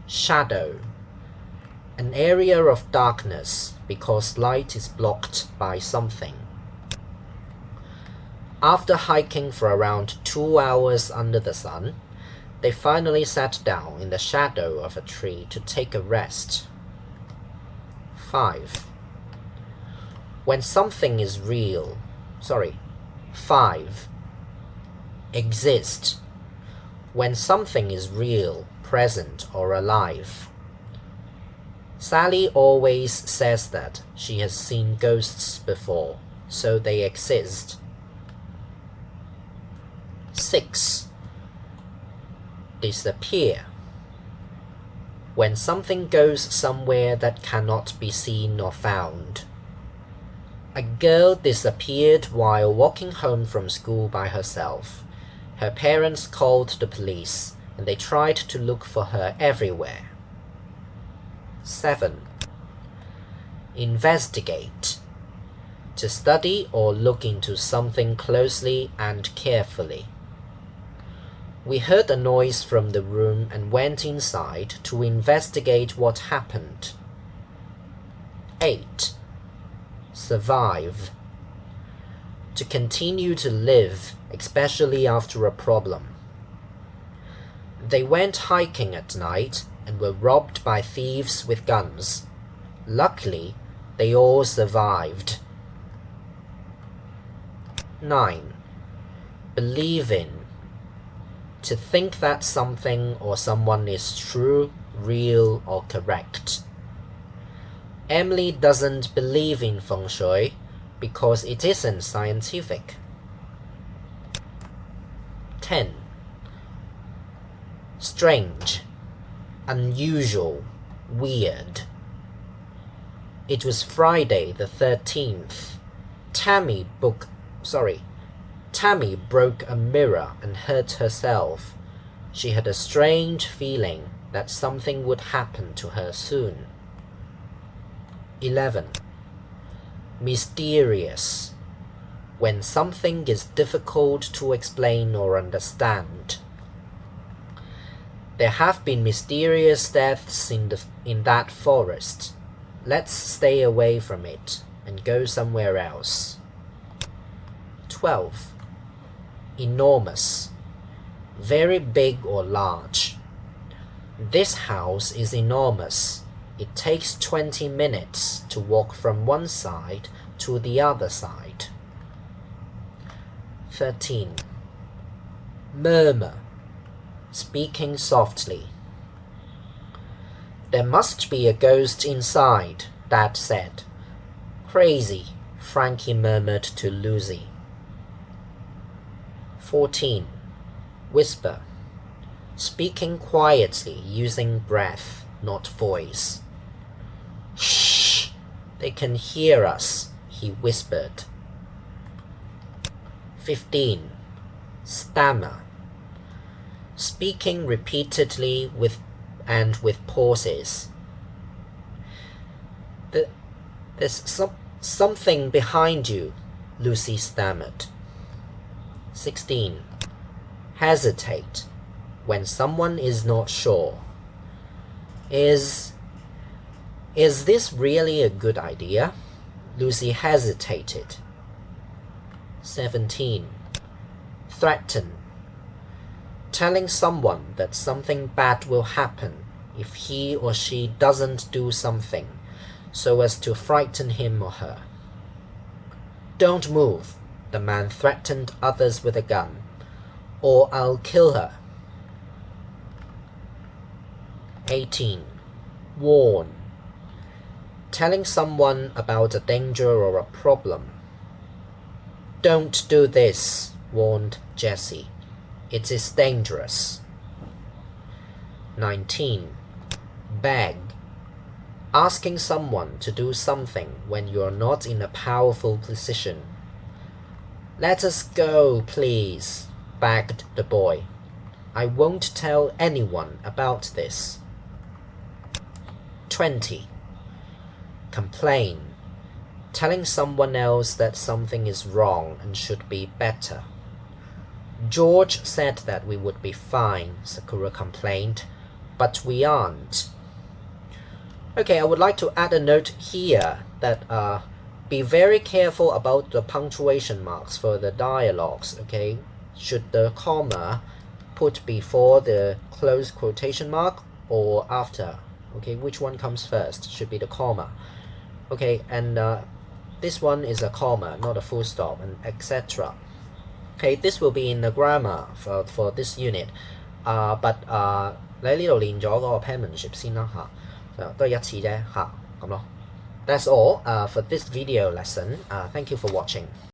Shadow. An area of darkness because light is blocked by something. After hiking for around 2 hours under the sun, they finally sat down in the shadow of a tree to take a rest. 5. When something is real, 5. Exist. When something is real, present, or alive. Sally always says that she has seen ghosts before, so they exist. 6. Disappear. When something goes somewhere that cannot be seen or found. A girl disappeared while walking home from school by herself. Her parents called the police, and they tried to look for her everywhere. 7. Investigate. To study or look into something closely and carefully. We heard a noise from the room and went inside to investigate what happened. 8. Survive. To continue to live, especially after a problem. They went hiking at night and were robbed by thieves with guns. Luckily, they all survived. 9. Believe in. To think that something or someone is true, real, or correct. Emily doesn't believe in feng shui because it isn't scientific. 10. Strange, unusual, weird. It was Friday the 13th. Tammy broke a mirror and hurt herself. She had a strange feeling that something would happen to her soon. 11. Mysterious. When something is difficult to explain or understand. There have been mysterious deaths in that forest. Let's stay away from it and go somewhere else. 12. Enormous. Very big or large. This house is enormous. It takes 20 minutes to walk from one side to the other side. 13. murmur, speaking softly. There must be a ghost inside, Dad said. Crazy, Frankie murmured to Lucy. 14. Whisper, speaking quietly using breath, not voice. Shh, they can hear us, he whispered. 15. Stammer, speaking repeatedly with pauses. There's something behind you, Lucy stammered. 16. Hesitate, when someone is not sure. Is this really a good idea? Lucy hesitated. 17. Threaten, telling someone that something bad will happen if he or she doesn't do something, so as to frighten him or her. Don't move, the man threatened others with a gun, or I'll kill her. 18. Warn, telling someone about a danger or a problem. Don't do this, warned Jessie. It is dangerous. 19. Beg, asking someone to do something when you are not in a powerful position. Let us go, please, begged the boy. I won't tell anyone about this. 20. Complain, telling someone else that something is wrong and should be better. George said that we would be fine, Sakura complained, but we aren't. Okay, I would like to add a note here that be very careful about the punctuation marks for the dialogues, okay? Should the comma put before the close quotation mark or after? Okay, which one comes first? Should be the comma. Okay, and this one is a comma, not a full stop, and etc. Okay, this will be in the grammar for this unit. But 你喺呢度練咗嗰個 penmanship 先啦嚇，都係一次啫嚇，咁咯。That's all for this video lesson. Thank you for watching.